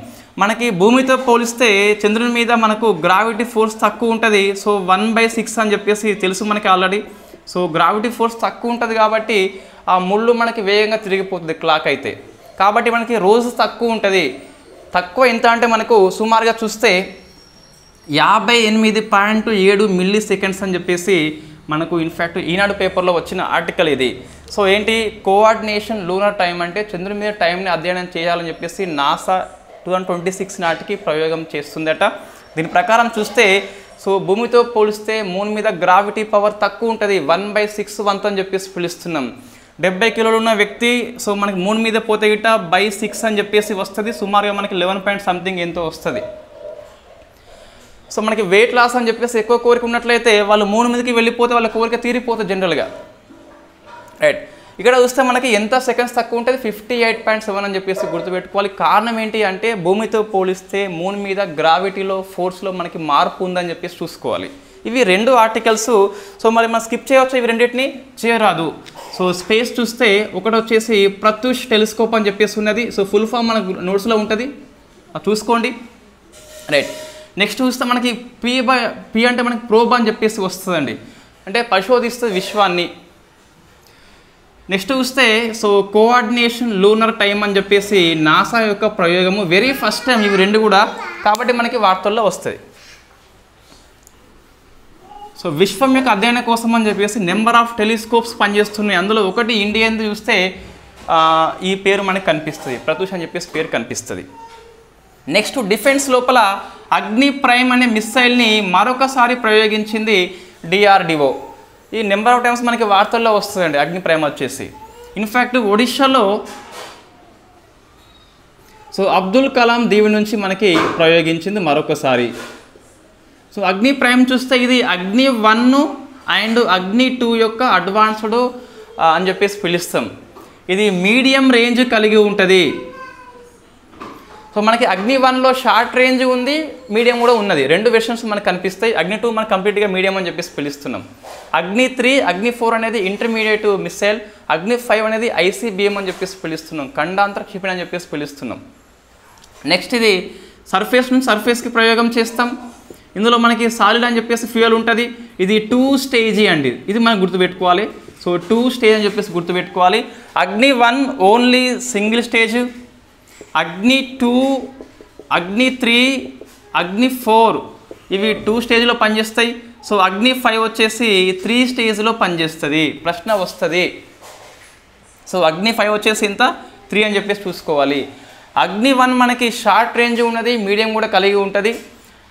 మనకి భూమితో పోలిస్తే చంద్రుని మీద మనకు గ్రావిటీ ఫోర్స్ తక్కువ ఉంటుంది. సో 1/6 అని చెప్పేసి తెలుసు మనకి ఆల్రెడీ. సో గ్రావిటీ ఫోర్స్ తక్కువ ఉంటుంది కాబట్టి ఆ ముళ్ళు మనకి వేగంగా తిరిగిపోతుంది క్లాక్ అయితే. కాబట్టి మనకి రోజు తక్కువ ఉంటుంది. తక్కువ ఎంత అంటే మనకు సుమారుగా చూస్తే 58.7 మిల్లీ సెకండ్స్ అని చెప్పేసి మనకు ఇన్ఫ్యాక్ట్ ఈనాడు పేపర్లో వచ్చిన ఆర్టికల్ ఇది. సో ఏంటి కోఆర్డినేషన్ లూనర్ టైం అంటే చంద్రుని మీద టైంని అధ్యయనం చేయాలని చెప్పేసి నాసా 2026 నాటికి ప్రయోగం చేస్తుందట. దీని ప్రకారం చూస్తే సో భూమితో పోలిస్తే మూన్ మీద గ్రావిటీ పవర్ తక్కువ ఉంటుంది. 1/6 వంతు అని చెప్పేసి పిలుస్తున్నాం. 70 కిలోలు ఉన్న వ్యక్తి సో మనకి మూన్ మీద పోతే గిట్ట /6 అని చెప్పేసి వస్తుంది. సుమారుగా మనకి 11 పాయింట్ సంథింగ్ ఎంతో వస్తుంది. సో మనకి వెయిట్ లాస్ అని చెప్పేసి ఎక్కువ కోరిక ఉన్నట్లయితే వాళ్ళు మూన్ మీదకి వెళ్ళిపోతే వాళ్ళ కోరిక తీరిపోతుంది జనరల్గా, రైట్. ఇక్కడ చూస్తే మనకి ఎంత సెకండ్స్ తక్కువ ఉంటుంది 58.7 అని చెప్పేసి గుర్తుపెట్టుకోవాలి. కారణం ఏంటి అంటే భూమితో పోలిస్తే మూన్ మీద గ్రావిటీలో ఫోర్స్లో మనకి మార్పు ఉందని చెప్పేసి చూసుకోవాలి. ఇవి రెండు ఆర్టికల్స్. సో మరి మనం స్కిప్ చేయవచ్చు, ఇవి రెండింటిని చేయరాదు. సో స్పేస్ చూస్తే ఒకటి వచ్చేసి ప్రత్యూష్ టెలిస్కోప్ అని చెప్పేసి ఉన్నది. సో ఫుల్ ఫామ్ మనకు నోట్స్లో ఉంటుంది, చూసుకోండి, రైట్. నెక్స్ట్ చూస్తే మనకి పి అంటే మనకి ప్రోబ్ అని చెప్పేసి వస్తుందండి, అంటే పరిశోధిస్తుంది విశ్వాన్ని. నెక్స్ట్ చూస్తే సో కోఆర్డినేషన్ లూనర్ టైం అని చెప్పేసి నాసా యొక్క ప్రయోగము వెరీ ఫస్ట్ టైం ఇవి రెండు కూడా, కాబట్టి మనకి వార్తల్లో వస్తుంది. సో విశ్వం యొక్క అధ్యయనం కోసం అని చెప్పేసి నెంబర్ ఆఫ్ టెలిస్కోప్స్ పనిచేస్తున్నాయి. అందులో ఒకటి ఇండియన్ చూస్తే ఈ పేరు మనకి కనిపిస్తుంది, ప్రత్యూష్ అని చెప్పేసి పేరు కనిపిస్తుంది. నెక్స్ట్ డిఫెన్స్ లోపల అగ్ని ప్రైమ్ అనే మిస్సైల్ని మరొకసారి ప్రయోగించింది DRDO. ఈ నెంబర్ ఆఫ్ టైమ్స్ మనకి వార్తల్లో వస్తుందండి అగ్ని ప్రైమ్ వచ్చేసి. ఇన్ఫ్యాక్ట్ ఒడిషాలో సో అబ్దుల్ కలాం దీవి నుంచి మనకి ప్రయోగించింది మరొకసారి. సో అగ్ని ప్రైమ్ చూస్తే ఇది అగ్ని 1 అండ్ అగ్ని 2 యొక్క అడ్వాన్స్డ్ అని చెప్పేసి పిలుస్తాం. ఇది మీడియం రేంజ్ కలిగి ఉంటుంది. సో మనకి అగ్ని 1లో షార్ట్ రేంజ్ ఉంది, మీడియం కూడా ఉన్నది. రెండు వెర్షన్స్ మనకు కనిపిస్తాయి. అగ్ని 2 మనకు కంప్లీట్గా మీడియం అని చెప్పేసి పిలుస్తున్నాం. అగ్ని 3, అగ్ని 4 అనేది ఇంటర్మీడియట్ మిసైల్. అగ్ని 5 అనేది ICBM అని చెప్పేసి పిలుస్తున్నాం, ఖండాంతర క్షిపణి అని చెప్పేసి పిలుస్తున్నాం. నెక్స్ట్ ఇది సర్ఫేస్ నుంచి సర్ఫేస్కి ప్రయోగం చేస్తాం. ఇందులో మనకి సాలిడ్ అని చెప్పేసి ఫ్యూయల్ ఉంటుంది. ఇది 2 స్టేజీ అండి, ఇది మనం గుర్తుపెట్టుకోవాలి. సో 2 స్టేజ్ అని చెప్పేసి గుర్తుపెట్టుకోవాలి. అగ్ని 1 ఓన్లీ సింగిల్ స్టేజ్, అగ్ని 2, అగ్ని 3, అగ్ని 4 ఇవి 2 స్టేజ్లో పనిచేస్తాయి. సో అగ్ని 5 వచ్చేసి 3 స్టేజ్లో పనిచేస్తుంది. ప్రశ్న వస్తుంది. సో అగ్ని 5 వచ్చేసి ఇంత 3 అని చెప్పేసి చూసుకోవాలి. అగ్ని 1 మనకి షార్ట్ రేంజ్ ఉన్నది, మీడియం కూడా కలిగి ఉంటుంది.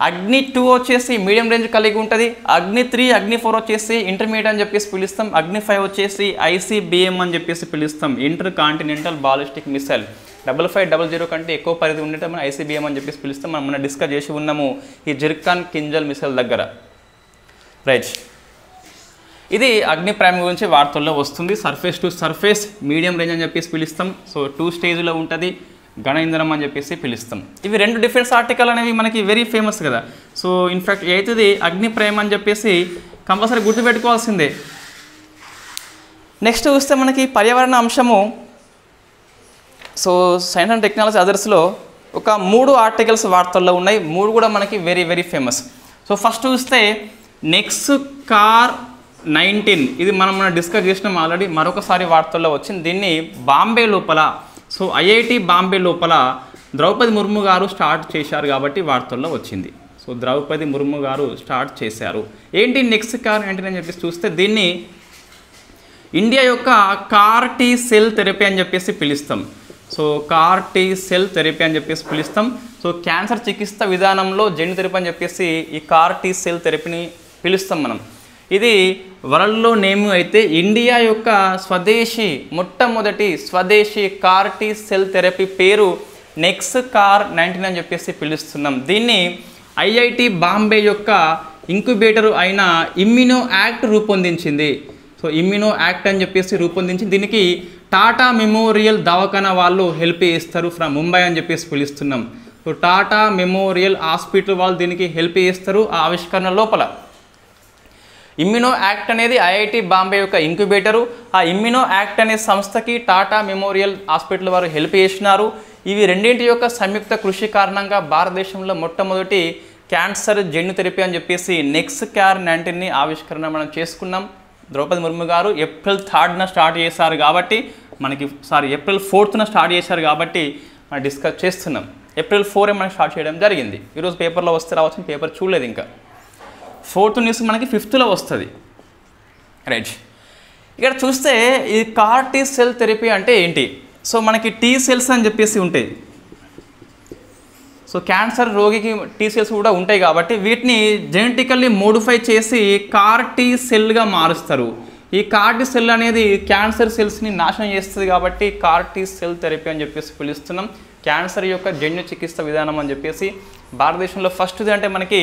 అగ్ని 2 వచ్చేసి మీడియం రేంజ్ కలిగి ఉంటుంది. అగ్ని 3, అగ్ని 4 వచ్చేసి ఇంటర్మీడియట్ అని చెప్పేసి పిలుస్తాం. అగ్ని 5 వచ్చేసి ICBM అని చెప్పేసి పిలుస్తాం, ఇంటర్ కాంటినెంటల్ బాలిస్టిక్ మిసైల్. 5500 కంటే ఎక్కువ పరిధి ఉండేట మనం ICBM అని చెప్పేసి పిలుస్తాం. మనం మొన్న డిస్కస్ చేసి ఉన్నాము ఈ జిర్కాన్ కింజల్ మిసైల్ దగ్గర, రైట్. ఇది అగ్ని ప్రైమ్ గురించి వార్తల్లో వస్తుంది. Surface to surface, medium range అని చెప్పేసి పిలుస్తాం. సో 2 స్టేజ్లో ఉంటుంది, గణ ఇంధనం అని చెప్పేసి పిలుస్తాం. ఇవి రెండు డిఫెన్స్ ఆర్టికల్ అనేవి మనకి వెరీ ఫేమస్ కదా. సో ఇన్ఫ్యాక్ట్ అవుతుంది అగ్ని ప్రైమ్ అని చెప్పేసి కంపల్సరీ గుర్తుపెట్టుకోవాల్సిందే. నెక్స్ట్ చూస్తే మనకి పర్యావరణ అంశము. సో సైన్స్ అండ్ టెక్నాలజీ అదర్స్లో ఒక 3 ఆర్టికల్స్ వార్తల్లో ఉన్నాయి. 3 కూడా మనకి very very famous. So first చూస్తే నెక్స్ట్ కార్ 19 ఇది మనం డిస్కస్ చేసినాం ఆల్రెడీ, మరొకసారి వార్తల్లో వచ్చింది. దీన్ని బాంబే లోపల, సో ఐఐటి బాంబే లోపల ద్రౌపది ముర్ము గారు స్టార్ట్ చేశారు కాబట్టి వార్తల్లో వచ్చింది. సో ద్రౌపది ముర్ము గారు స్టార్ట్ చేశారు. ఏంటి నెక్స్ట్ కార్ 19 అని చెప్పేసి చూస్తే దీన్ని ఇండియా యొక్క కార్ టీ సెల్ థెరపీ అని చెప్పేసి పిలుస్తాం. So car T cell therapy అని చెప్పేసి పిలుస్తాం. సో క్యాన్సర్ చికిత్స విధానంలో జెన్ థెరపీ అని చెప్పేసి ఈ కార్ టీ సెల్ థెరపీని పిలుస్తాం మనం. ఇది వరల్డ్లో నేమ్ అయితే ఇండియా యొక్క మొట్టమొదటి స్వదేశీ కార్ టీ సెల్ థెరపీ పేరు నెక్స్ కార్ 19 అని చెప్పేసి పిలుస్తున్నాం. దీన్ని ఐఐటి బాంబే యొక్క ఇంక్యుబేటర్ అయిన ఇమ్యూనో యాక్ట్ రూపొందించింది. సో ఇమ్యూనో యాక్ట్ అని చెప్పేసి రూపొందించి దీనికి టాటా మెమోరియల్ దవాఖానా వాళ్ళు హెల్ప్ చేస్తారు ఫ్రమ్ ముంబై అని చెప్పేసి పిలుస్తున్నాం. సో టాటా మెమోరియల్ హాస్పిటల్ వాళ్ళు దీనికి హెల్ప్ చేస్తారు ఆ ఆవిష్కరణ లోపల. ఇమ్యూనో యాక్ట్ అనేది ఐఐటి బాంబే యొక్క ఇంక్యుబేటరు. ఆ ఇమ్యూనో యాక్ట్ అనే సంస్థకి టాటా మెమోరియల్ హాస్పిటల్ వారు హెల్ప్ చేసినారు. ఇవి రెండింటి యొక్క సంయుక్త కృషి కారణంగా భారతదేశంలో మొట్టమొదటి క్యాన్సర్ జెన్యు థెరపీ అని చెప్పేసి నెక్స్ కార్ 19ని ఆవిష్కరణ మనం చేసుకున్నాం. ద్రౌపది ముర్ము గారు ఏప్రిల్ 3న స్టార్ట్ చేశారు కాబట్టి ఏప్రిల్ 4న స్టార్ట్ చేశారు కాబట్టి మనం డిస్కస్ చేస్తున్నాం. ఏప్రిల్ 4 మనకి స్టార్ట్ చేయడం జరిగింది. ఈరోజు పేపర్లో వస్తే రావచ్చు, పేపర్ చూడలేదు ఇంకా. 4th న్యూస్ మనకి 5thలో వస్తుంది. రైట్, ఇక్కడ చూస్తే ఈ కార్ టీ సెల్ థెరపీ అంటే ఏంటి? సో మనకి టీ సెల్స్ అని చెప్పేసి ఉంటాయి. సో క్యాన్సర్ రోగికి టీ సెల్స్ కూడా ఉంటాయి కాబట్టి వీటిని జెనెటికల్లీ మోడిఫై చేసి కార్ టీ సెల్గా మారుస్తారు. ఈ కార్ టీ సెల్ అనేది క్యాన్సర్ సెల్స్ని నాశనం చేస్తుంది కాబట్టి కార్ టీ సెల్ థెరపీ అని చెప్పేసి పిలుస్తున్నాం. క్యాన్సర్ యొక్క జన్యు చికిత్స విధానం అని చెప్పేసి భారతదేశంలో ఫస్ట్ది అంటే మనకి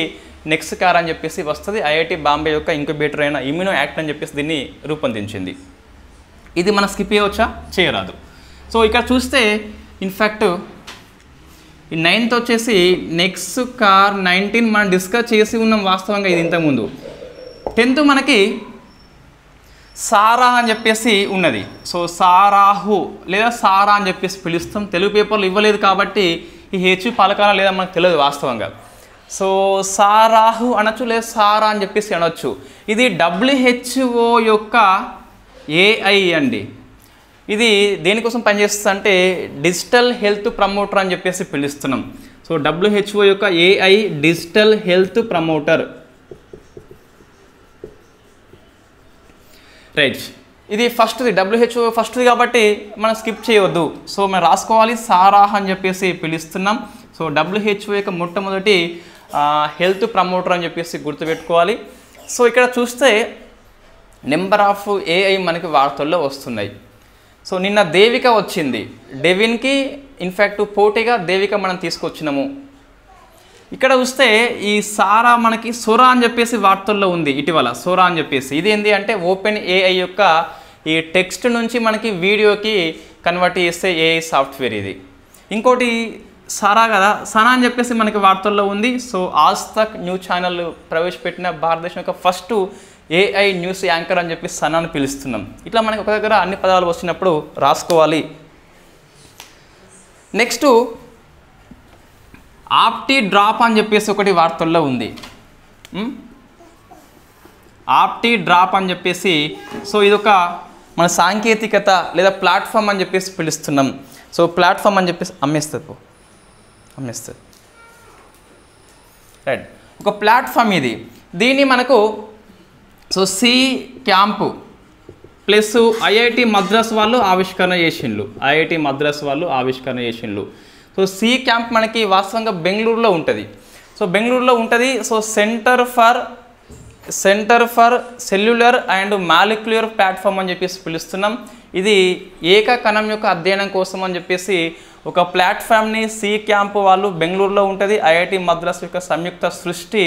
నెక్స్ కార్ అని చెప్పేసి వస్తుంది. ఐఐటి బాంబే యొక్క ఇంక్యుబేటర్ అయిన ఇమ్యూనో యాక్ట్ అని చెప్పేసి దీన్ని రూపొందించింది. ఇది మనం స్కిప్ చేయవచ్చా? చేయరాదు. సో ఇక్కడ చూస్తే ఇన్ఫ్యాక్ట్ ఈ 9th వచ్చేసి నెక్స్ కార్ 19 మనం డిస్కస్ చేసి ఉన్నాం వాస్తవంగా ఇది ఇంతకుముందు. 10th మనకి సారా అని చెప్పేసి ఉన్నది. సో సారాహు లేదా సారా అని చెప్పేసి పిలుస్తాం. తెలుగు పేపర్లు ఇవ్వలేదు కాబట్టి ఈ హెచ్ పలకాల లేదా మనకు తెలియదు వాస్తవంగా. సో సారాహు అనొచ్చు లేదా సారా అని చెప్పేసి అనొచ్చు. ఇది WHO యొక్క AI అండి. ఇది దేనికోసం పనిచేస్తుంది అంటే డిజిటల్ హెల్త్ ప్రమోటర్ అని చెప్పేసి పిలుస్తున్నాం. సో WHO యొక్క AI digital health promoter. Right, ఇది ఫస్ట్ది WHO ఫస్ట్ది కాబట్టి మనం స్కిప్ చేయవద్దు. సో మనం రాసుకోవాలి సారాహ్ అని చెప్పేసి పిలుస్తున్నాం. సో WHO యొక్క మొట్టమొదటి హెల్త్ ప్రమోటర్ అని చెప్పేసి గుర్తుపెట్టుకోవాలి. సో ఇక్కడ చూస్తే నెంబర్ ఆఫ్ AI మనకి వార్తల్లో వస్తున్నాయి. సో నిన్న దేవిక వచ్చింది. డెవిన్కి ఇన్ఫ్యాక్ట్ పోటీగా దేవిక మనం తీసుకొచ్చినాము. ఇక్కడ చూస్తే ఈ సారా మనకి సోరా అని చెప్పేసి వార్తల్లో ఉంది ఇటీవల. సోరా అని చెప్పేసి ఇది ఏంటి అంటే ఓపెన్ AI యొక్క ఈ టెక్స్ట్ నుంచి మనకి వీడియోకి కన్వర్ట్ చేసే AI సాఫ్ట్వేర్ ఇది. ఇంకోటి సారా కదా, సనా అని చెప్పేసి మనకి వార్తల్లో ఉంది. సో ఆజ్ తక్ న్యూస్ ఛానల్ ప్రవేశపెట్టిన భారతదేశం యొక్క ఫస్ట్ AI న్యూస్ యాంకర్ అని చెప్పి సనాను పిలుస్తున్నాం. ఇట్లా మనకి ఒక దగ్గర అన్ని పదాలు వచ్చినప్పుడు రాసుకోవాలి. నెక్స్ట్ ఆప్టీ డ్రాప్ అని చెప్పేసి ఒకటి వార్తల్లో ఉంది. ఆప్టీ డ్రాప్ అని చెప్పేసి సో ఇదొక మన సాంకేతికత లేదా ప్లాట్ఫామ్ అని చెప్పేసి పిలుస్తున్నాం. సో ప్లాట్ఫామ్ అని చెప్పేసి అమ్మేస్తుంది రైట్, ఒక ప్లాట్ఫామ్ ఇది. దీన్ని మనకు so C camp plus IIT Madras వాళ్ళు ఆవిష్కరణ చేసిండ్రు. సో సి క్యాంప్ మనకి వాస్తవంగా బెంగళూరులో ఉంటుంది. So centre for cellular and molecular platform అని చెప్పేసి పిలుస్తున్నాం. ఇది ఏక కణం యొక్క అధ్యయనం కోసం అని చెప్పేసి ఒక ప్లాట్ఫామ్ని సి క్యాంప్ వాళ్ళు బెంగళూరులో ఉంటుంది. ఐఐటి మద్రాస్ యొక్క సంయుక్త సృష్టి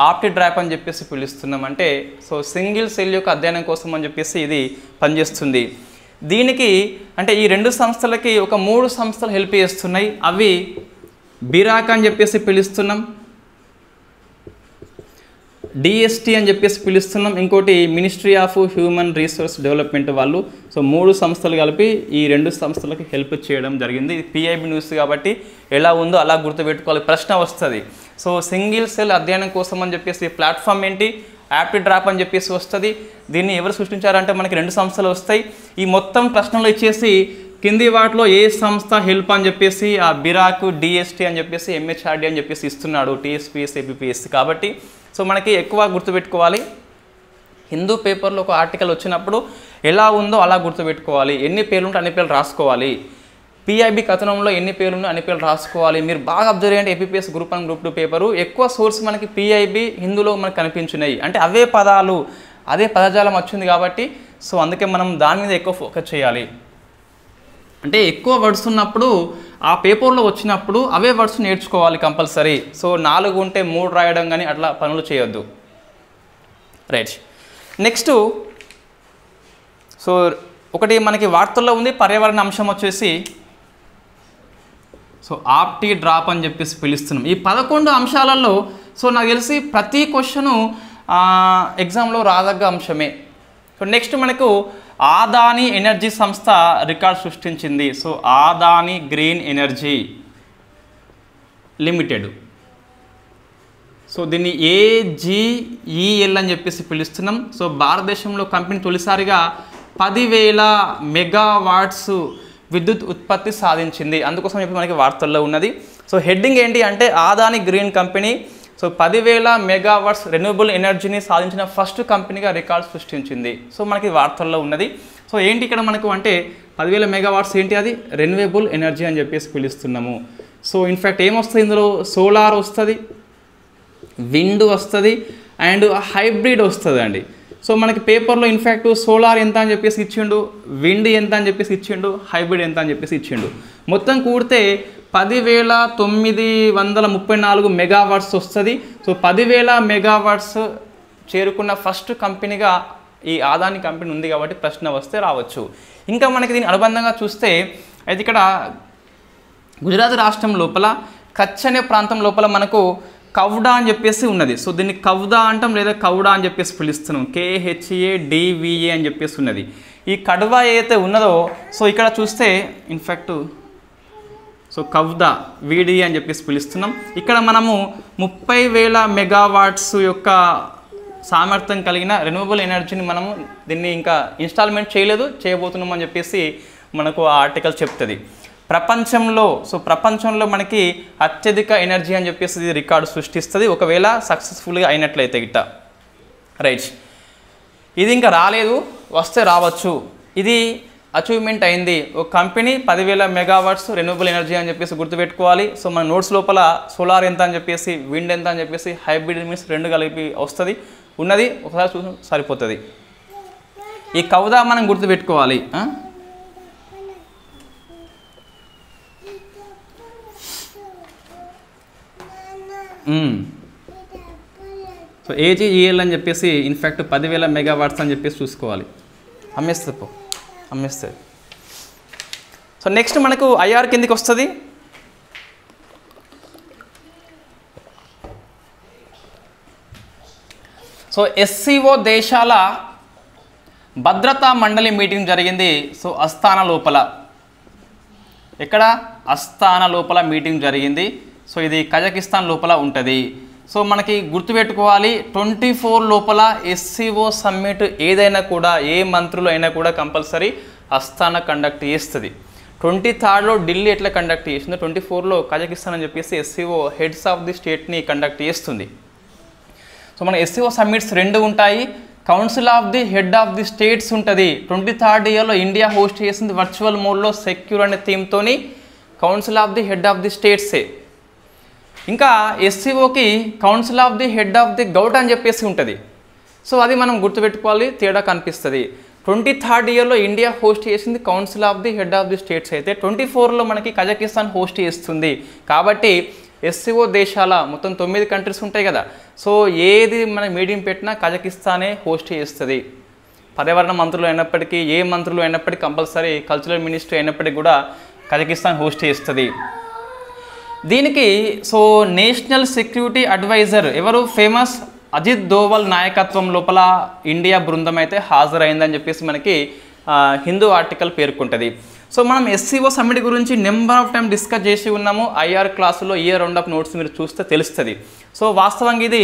ఆప్టీ డ్రాప్ అని చెప్పేసి పిలుస్తున్నాం. అంటే సో సింగిల్ సెల్ యొక్క అధ్యయనం కోసం అని చెప్పేసి ఇది పనిచేస్తుంది. దీనికి అంటే ఈ రెండు సంస్థలకి ఒక 3 సంస్థలు హెల్ప్ చేస్తున్నాయి. అవి బిరాక్ అని చెప్పేసి పిలుస్తున్నాం, DST అని చెప్పేసి పిలుస్తున్నాం, ఇంకోటి ministry of human resource development వాళ్ళు. సో 3 సంస్థలు కలిపి ఈ 2 సంస్థలకి హెల్ప్ చేయడం జరిగింది. PIB న్యూస్ కాబట్టి ఎలా ఉందో అలా గుర్తుపెట్టుకోవాలి, ప్రశ్న వస్తుంది. సో సింగిల్ సెల్ అధ్యయనం కోసం అని చెప్పేసి ప్లాట్ఫామ్ ఏంటి, యాప్టిట్యూడ్ డ్రాప్ అని చెప్పేసి వస్తుంది. దీన్ని ఎవరు సృష్టించారంటే మనకి 2 సంస్థలు వస్తాయి. ఈ మొత్తం ప్రశ్నలు ఇచ్చేసి కింది వాటిలో ఏ సంస్థ హెల్ప్ అని చెప్పేసి ఆ బిరాక్, డిఎస్టీ అని చెప్పేసి, ఎంహెచ్ఆర్డి అని చెప్పేసి ఇస్తున్నాడు, టీఎస్పీఎస్, ఏపీపీఎస్సీ. కాబట్టి సో మనకి ఎక్కువ గుర్తుపెట్టుకోవాలి. హిందూ పేపర్లో ఒక ఆర్టికల్ వచ్చినప్పుడు ఎలా ఉందో అలా గుర్తుపెట్టుకోవాలి. ఎన్ని పేర్లు ఉంటే అన్ని పేర్లు రాసుకోవాలి. పిఐబి కథనంలో ఎన్ని పేర్లు ఉంటే అన్ని పేర్లు రాసుకోవాలి. మీరు బాగా అబ్జర్వ్ చేయండి, ఏపీపీఎస్ గ్రూప్ 1, గ్రూప్ 2 పేపరు ఎక్కువ సోర్స్ మనకి పిఐబి హిందూలో మనకు కనిపించినాయి. అంటే అవే పదాలు, అదే పదజాలం వచ్చింది కాబట్టి సో అందుకే మనం దాని మీద ఎక్కువ ఫోకస్ చేయాలి. అంటే ఎక్కువ వర్డ్స్ ఉన్నప్పుడు ఆ పేపర్లో వచ్చినప్పుడు అవే వర్డ్స్ నేర్చుకోవాలి కంపల్సరీ. సో 4 ఉంటే 3 రాయడం కానీ అట్లా పనులు చేయొద్దు. రైట్. నెక్స్ట్ సో ఒకటి మనకి వార్తల్లో ఉంది, పర్యావరణ అంశం వచ్చేసి సో ఆప్టీ డ్రాప్ అని చెప్పేసి పిలుస్తున్నాం. ఈ 11 అంశాలలో సో నాకు తెలిసి ప్రతి క్వశ్చను ఎగ్జామ్లో రాదగ్గ అంశమే. సో నెక్స్ట్ మనకు ఆదాని ఎనర్జీ సంస్థ రికార్డ్ సృష్టించింది. So Adani green energy limited. So దీన్ని AGEL అని చెప్పేసి పిలుస్తున్నాం. సో భారతదేశంలో కంపెనీ తొలిసారిగా 10,000 మెగావాట్స్ విద్యుత్ ఉత్పత్తి సాధించింది. అందుకోసం చెప్పి మనకి వార్తల్లో ఉన్నది. సో హెడ్డింగ్ ఏంటి అంటే Adani green company so 10,000 megawatts renewable ఎనర్జీని సాధించిన ఫస్ట్ కంపెనీగా రికార్డ్ సృష్టించింది. సో మనకి వార్తల్లో ఉన్నది. సో ఏంటి ఇక్కడ మనకు అంటే 10,000 మెగావాట్స్ ఏంటి, అది రెన్యూవబుల్ ఎనర్జీ అని చెప్పేసి పిలుస్తున్నాము. సో ఇన్ఫ్యాక్ట్ ఏమొస్తుంది ఇందులో, సోలార్ వస్తుంది, విండ్ వస్తుంది అండ్ హైబ్రిడ్ వస్తుంది అండి. సో మనకి పేపర్లో ఇన్ఫ్యాక్ట్ సోలార్ ఎంత అని చెప్పేసి ఇచ్చిండు, విండ్ ఎంత అని చెప్పేసి ఇచ్చిండు, హైబ్రిడ్ ఎంత అని చెప్పేసి ఇచ్చిండు. మొత్తం కూడితే 10,934 మెగావాట్స్ వస్తుంది. సో 10,000 మెగావాట్స్ చేరుకున్న ఫస్ట్ కంపెనీగా ఈ ఆదాని కంపెనీ ఉంది కాబట్టి ప్రశ్న వస్తే రావచ్చు. ఇంకా మనకి దీని అనుబంధంగా చూస్తే అయితే ఇక్కడ గుజరాత్ రాష్ట్రం లోపల కచ్ అనే ప్రాంతం లోపల మనకు కవ్డా అని చెప్పేసి ఉన్నది. సో దీన్ని కవ్దా అంటాం లేదా కౌడా అని చెప్పేసి పిలుస్తున్నాం. KHADVA అని చెప్పేసి ఉన్నది. ఈ కడ్వా ఏదైతే ఉన్నదో సో ఇక్కడ చూస్తే ఇన్ఫ్యాక్ట్ సో కవ్దా VD అని చెప్పేసి పిలుస్తున్నాం. ఇక్కడ మనము 30,000 మెగావాట్స్ యొక్క సామర్థ్యం కలిగిన రెన్యూవబుల్ ఎనర్జీని మనము దీన్ని ఇంకా ఇన్స్టాల్మెంట్ చేయలేదు, చేయబోతున్నాం అని చెప్పేసి మనకు ఆ ఆర్టికల్ చెప్తుంది. ప్రపంచంలో మనకి అత్యధిక ఎనర్జీ అని చెప్పేసి ఇది రికార్డు సృష్టిస్తుంది ఒకవేళ సక్సెస్ఫుల్గా అయినట్లయితే గిట్ట. రైట్. ఇది ఇంకా రాలేదు, వస్తే రావచ్చు. ఇది అచీవ్మెంట్ అయింది. ఒక కంపెనీ 10,000 మెగావాట్స్ రెన్యూవబుల్ ఎనర్జీ అని చెప్పేసి గుర్తుపెట్టుకోవాలి. సో మన నోట్స్ లోపల సోలార్ ఎంత అని చెప్పేసి, విండ్ ఎంత అని చెప్పేసి, హైబ్రిడ్ మీన్స్ 2 కలిపి వస్తుంది ఉన్నది, ఒకసారి చూసి సరిపోతుంది. ఈ కౌదా మనం గుర్తుపెట్టుకోవాలి. సో AGEL అని చెప్పేసి ఇన్ఫ్యాక్ట్ 10,000 మెగావాట్స్ అని చెప్పేసి చూసుకోవాలి. అమ్మేస్తుంది. సో నెక్స్ట్ మనకు IR కిందికి వస్తుంది. సో SCO దేశాల భద్రతా మండలి మీటింగ్ జరిగింది. సో అస్తానా లోపల, ఎక్కడ అస్తానా లోపల మీటింగ్ జరిగింది. సో ఇది కజకిస్తాన్ లోపల ఉంటుంది. సో మనకి గుర్తుపెట్టుకోవాలి 24 లోపల SCO సమ్మిట్ ఏదైనా కూడా ఏ మంత్రులు అయినా కూడా కంపల్సరీ అస్తానా కండక్ట్ చేస్తుంది. 23లో ఢిల్లీ ఎట్లా కండక్ట్ చేసిందో 24లో కజకిస్తాన్ అని చెప్పేసి SCO హెడ్స్ ఆఫ్ ది స్టేట్ని కండక్ట్ చేస్తుంది. సో మన SCO సమ్మిట్స్ 2 ఉంటాయి. Council of the head of the states ఉంటుంది. 23rd ఇయర్లో ఇండియా హోస్ట్ చేసింది వర్చువల్ మోడ్లో సెక్యూర్ అనే థీమ్తోని council of the head of the స్టేట్సే. ఇంకా SCOకి council of the head of the govt అని చెప్పేసి ఉంటుంది. సో అది మనం గుర్తుపెట్టుకోవాలి, తేడా కనిపిస్తుంది. 23rd ఇయర్లో ఇండియా హోస్ట్ చేసింది council of the head of the states అయితే 24లో మనకి కజకిస్తాన్ హోస్ట్ చేస్తుంది. కాబట్టి SCO దేశాల మొత్తం 9 కంట్రీస్ ఉంటాయి కదా. సో ఏది మన మీటింగ్ పెట్టినా కజకిస్తానే హోస్ట్ చేస్తుంది. పర్యావరణ మంత్రులు అయినప్పటికీ, ఏ మంత్రులు అయినప్పటికీ, కంపల్సరీ కల్చరల్ మినిస్ట్రీ అయినప్పటికీ కూడా కజకిస్తాన్ హోస్ట్ చేస్తుంది. దీనికి సో నేషనల్ సెక్యూరిటీ అడ్వైజర్ ఎవరు, ఫేమస్ అజిత్ దోవల్ నాయకత్వం లోపల ఇండియా బృందం అయితే హాజరైందని చెప్పేసి మనకి హిందూ ఆర్టికల్ పేర్కొంటుంది. సో మనం SCO సమ్మిట్ గురించి నెంబర్ ఆఫ్ టైం డిస్కస్ చేసి ఉన్నాము. IR క్లాసులో ఇయర్ రౌండ్ ఆఫ్ నోట్స్ మీరు చూస్తే తెలుస్తుంది. సో వాస్తవంగా ఇది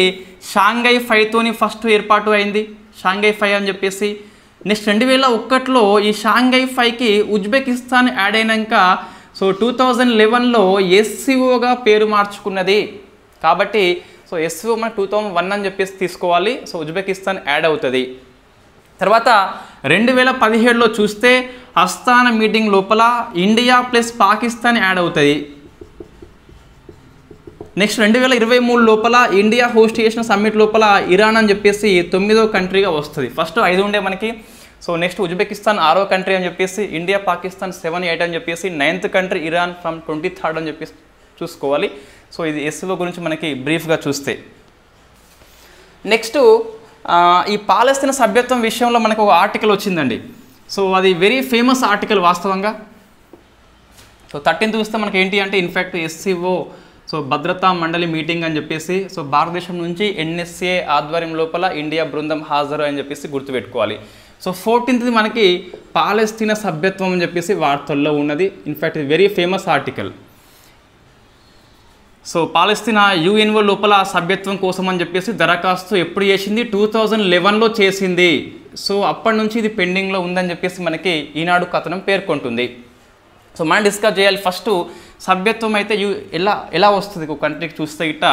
షాంఘై 5తోని ఫస్ట్ ఏర్పాటు అయింది, షాంఘై 5 అని చెప్పేసి. నెక్స్ట్ 2001లో ఈ షాంఘై 5కి ఉజ్బెకిస్తాన్ యాడ్ అయినాక సో 2011లో SCOగా పేరు మార్చుకున్నది. కాబట్టి సో SCO మన 2001 అని చెప్పేసి తీసుకోవాలి. సో ఉజ్బెకిస్తాన్ యాడ్ అవుతుంది. తర్వాత 2017లో చూస్తే అస్తానా మీటింగ్ లోపల ఇండియా ప్లస్ పాకిస్తాన్ యాడ్ అవుతుంది. నెక్స్ట్ 2023 లోపల ఇండియా హోస్ట్ చేసిన సమ్మిట్ లోపల ఇరాన్ అని చెప్పేసి 9వ కంట్రీగా వస్తుంది. ఫస్ట్ 5 ఉండే మనకి. సో నెక్స్ట్ ఉజ్బెకిస్తాన్ 6వ కంట్రీ అని చెప్పేసి, ఇండియా పాకిస్తాన్ 7, 8 అని చెప్పేసి, 9th country Iran from 23rd అని చెప్పేసి చూసుకోవాలి. సో ఇది SCO గురించి మనకి బ్రీఫ్గా చూస్తే. నెక్స్ట్ ఈ పాలస్తీనా సభ్యత్వం విషయంలో మనకు ఒక ఆర్టికల్ వచ్చిందండి. సో అది వెరీ ఫేమస్ ఆర్టికల్ వాస్తవంగా. సో 13th చూస్తే మనకి ఏంటి అంటే ఇన్ఫ్యాక్ట్ SCO సో భద్రతా మండలి మీటింగ్ అని చెప్పేసి, సో భారతదేశం నుంచి NSA ఆధ్వర్యం లోపల ఇండియా బృందం హాజరు అని చెప్పేసి గుర్తుపెట్టుకోవాలి. సో 14th మనకి పాలస్తీనా సభ్యత్వం అని చెప్పేసి వార్తల్లో ఉన్నది. ఇన్ఫ్యాక్ట్ ఇది వెరీ ఫేమస్ ఆర్టికల్. సో పాలస్తీనా UNO లోపల సభ్యత్వం కోసం అని చెప్పేసి దరఖాస్తు ఎప్పుడు చేసింది? 2011లో చేసింది. సో అప్పటి నుంచి ఇది పెండింగ్లో ఉందని చెప్పేసి మనకి ఈనాడు కథనం పేర్కొంటుంది. సో మనం డిస్కస్ చేయాలి. ఫస్ట్ సభ్యత్వం అయితే ఎలా వస్తుంది ఒక కంట్రీకి చూస్తే ఇట్ట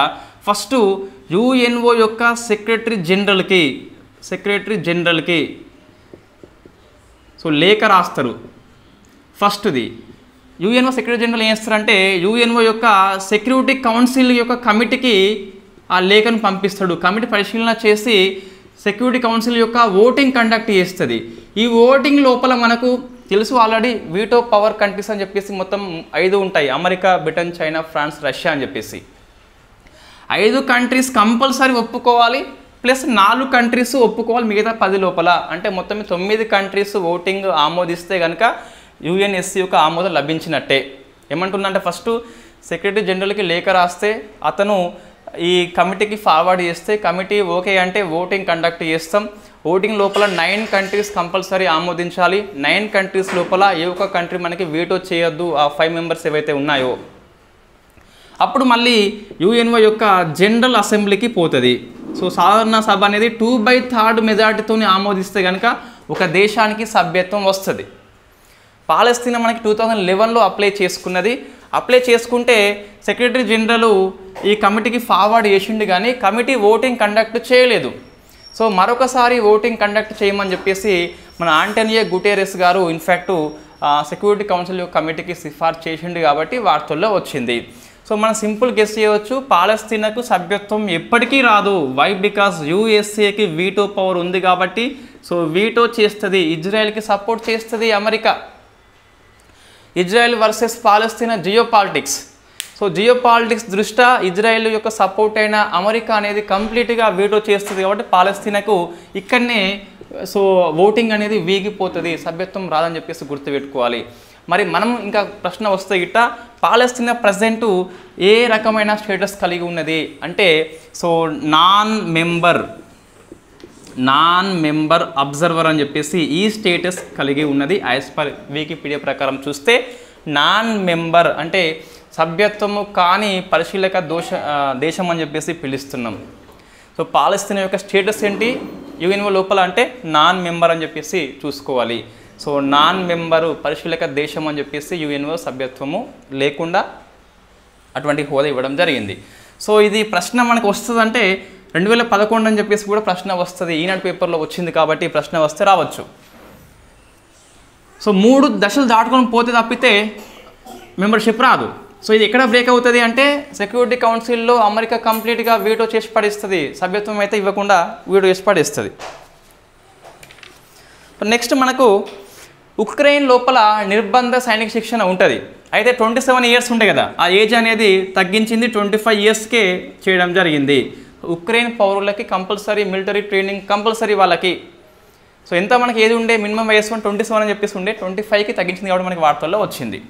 ఫస్ట్ UNO యొక్క సెక్రటరీ జనరల్కి సో లేఖ రాస్తారు. ఫస్ట్ది UNO సెక్రటరీ జనరల్ ఏం చేస్తారంటే UNO యొక్క సెక్యూరిటీ కౌన్సిల్ యొక్క కమిటీకి ఆ లేఖను పంపిస్తాడు. కమిటీ పరిశీలన చేసి సెక్యూరిటీ కౌన్సిల్ యొక్క ఓటింగ్ కండక్ట్ చేస్తుంది. ఈ ఓటింగ్ లోపల మనకు తెలుసు ఆల్రెడీ వీటో పవర్ కంట్రీస్ అని చెప్పేసి మొత్తం 5 ఉంటాయి. America, Britain, China, France, Russia అని చెప్పేసి 5 కంట్రీస్ కంపల్సరీ ఒప్పుకోవాలి. ప్లస్ 4 కంట్రీస్ ఒప్పుకోవాలి మిగతా 10 లోపల. అంటే మొత్తం 9 కంట్రీస్ ఓటింగ్ ఆమోదిస్తే కనుక UNSC యొక్క ఆమోదం లభించినట్టే. ఏమంటుందంటే ఫస్ట్ సెక్రటరీ జనరల్కి లేఖ రాస్తే అతను ఈ కమిటీకి ఫార్వర్డ్ చేస్తే కమిటీ ఓకే అంటే ఓటింగ్ కండక్ట్ చేస్తాం. ఓటింగ్ లోపల 9 కంట్రీస్ కంపల్సరీ ఆమోదించాలి. 9 కంట్రీస్ లోపల ఏ ఒక్క కంట్రీ మనకి వీటో చేయొద్దు, ఆ 5 మెంబర్స్ ఏవైతే ఉన్నాయో. అప్పుడు మళ్ళీ UNO యొక్క జనరల్ అసెంబ్లీకి పోతుంది. సో సాధారణ సభ అనేది 2/3 మెజార్టీతో ఆమోదిస్తే కనుక ఒక దేశానికి సభ్యత్వం వస్తుంది. పాలస్తీనా మనకి 2011లో అప్లై చేసుకున్నది. అప్లై చేసుకుంటే సెక్రటరీ జనరల్ ఈ కమిటీకి ఫార్వర్డ్ చేసిండు కానీ కమిటీ ఓటింగ్ కండక్ట్ చేయలేదు. సో మరొకసారి ఓటింగ్ కండక్ట్ చేయమని చెప్పేసి మన ఆంటోనియో గుటెరెస్ గారు ఇన్ఫ్యాక్ట్ సెక్యూరిటీ కౌన్సిల్ యొక్క కమిటీకి సిఫార్సు చేసిండు కాబట్టి వార్తల్లో వచ్చింది. సో మనం సింపుల్ గెస్ చేయవచ్చు, పాలస్తీనాకు సభ్యత్వం ఎప్పటికీ రాదు. వై? బికాస్ USAకి వీటో పవర్ ఉంది కాబట్టి సో వీటో చేస్తుంది. ఇజ్రాయెల్కి సపోర్ట్ చేస్తుంది అమెరికా. ఇజ్రాయెల్ వర్సెస్ పాలస్తీనా జియోపాలిటిక్స్. సో జియోపాలిటిక్స్ దృష్ట్యా ఇజ్రాయెల్ యొక్క సపోర్ట్ అయిన అమెరికా అనేది కంప్లీట్గా వీటో చేస్తుంది కాబట్టి పాలస్తీనాకు ఇక్కడనే సో ఓటింగ్ అనేది వీగిపోతుంది, సభ్యత్వం రాదని చెప్పేసి గుర్తుపెట్టుకోవాలి. మరి మనం ఇంకా ప్రశ్న వస్తే ఇట్ట పాలస్తీనా ప్రజెంటు ఏ రకమైన స్టేటస్ కలిగి ఉన్నది అంటే సో నాన్ మెంబర్ అబ్జర్వర్ అని చెప్పేసి ఈ స్టేటస్ కలిగి ఉన్నది. యాజ్ పర్ వికీపీడియా ప్రకారం చూస్తే నాన్ మెంబర్ అంటే సభ్యత్వము కానీ పరిశీలక దేశం అని చెప్పేసి పిలుస్తున్నాం. సో పాలస్తీనా యొక్క స్టేటస్ ఏంటి UNO లోపల అంటే నాన్ మెంబర్ అని చెప్పేసి చూసుకోవాలి. సో నాన్ మెంబరు పరిశీలక దేశం అని చెప్పేసి UNO సభ్యత్వము లేకుండా అటువంటి హోదా ఇవ్వడం జరిగింది. సో ఇది ప్రశ్న మనకు వస్తుందంటే 2011 అని చెప్పేసి కూడా ప్రశ్న వస్తుంది. ఈనాడు పేపర్లో వచ్చింది కాబట్టి ప్రశ్న వస్తే రావచ్చు. సో 3 దశలు దాటుకొని పోతే తప్పితే మెంబర్షిప్ రాదు. సో ఇది ఎక్కడ బ్రేక్ అవుతుంది అంటే సెక్యూరిటీ కౌన్సిల్లో అమెరికా కంప్లీట్గా వీటో చేసి పడిస్తుంది, సభ్యత్వం అయితే ఇవ్వకుండా వీటో చేసి పడిస్తుంది. నెక్స్ట్ మనకు ఉక్రెయిన్ లోపల నిర్బంధ సైనిక శిక్షణ ఉంటుంది. అయితే 27 ఇయర్స్ ఉంటాయి కదా, ఆ ఏజ్ అనేది తగ్గించింది 25 ఇయర్స్కే చేయడం జరిగింది. ఉక్రెయిన్ పౌరులకి కంపల్సరీ మిలిటరీ ట్రైనింగ్ కంపల్సరీ వాళ్ళకి. సో ఎంత మనకి ఏది ఉండే మినిమం వయసు 27 అని చెప్పేసి ఉండే 25కి తగ్గించింది కాబట్టి మనకి వార్తల్లో వచ్చింది.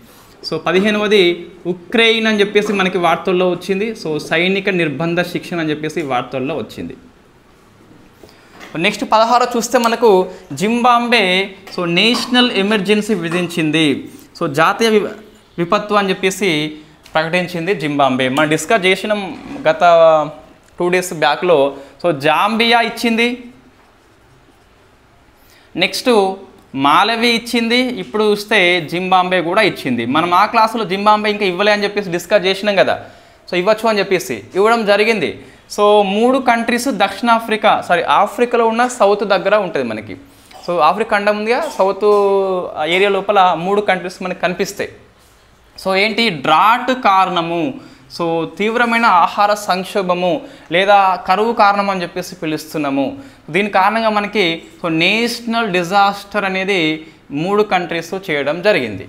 సో 15వది ఉక్రెయిన్ అని చెప్పేసి మనకి వార్తల్లో వచ్చింది. సో సైనిక నిర్బంధ శిక్షణ అని చెప్పేసి వార్తల్లో వచ్చింది. నెక్స్ట్ 16 చూస్తే మనకు జింబాబ్వే సో నేషనల్ ఎమర్జెన్సీ విధించింది. సో జాతీయ విపత్తు అని చెప్పేసి ప్రకటించింది జింబాబ్వే. మనం డిస్కస్ చేసిన గత 2 days బ్యాక్లో. సో జాంబియా ఇచ్చింది, నెక్స్ట్ మాలవి ఇచ్చింది, ఇప్పుడు చూస్తే జింబాబ్వే కూడా ఇచ్చింది. మనం ఆ క్లాసులో జింబాబ్వే ఇంకా ఇవ్వలే అని చెప్పేసి డిస్కస్ చేసినాం కదా. సో ఇవ్వచ్చు అని చెప్పేసి ఇవ్వడం జరిగింది. సో 3 కంట్రీస్ ఆఫ్రికాలో ఉన్న సౌత్ దగ్గర ఉంటుంది మనకి. సో ఆఫ్రికా ఖండం ఉందిగా, సౌత్ ఏరియా లోపల 3 కంట్రీస్ మనకి కనిపిస్తాయి. సో ఏంటి డ్రాట్ కారణము, సో తీవ్రమైన ఆహార సంక్షోభము లేదా కరువు కారణం అని చెప్పేసి పిలుస్తున్నాము. దీని కారణంగా మనకి సో నేషనల్ డిజాస్టర్ అనేది 3 కంట్రీస్ చేయడం జరిగింది.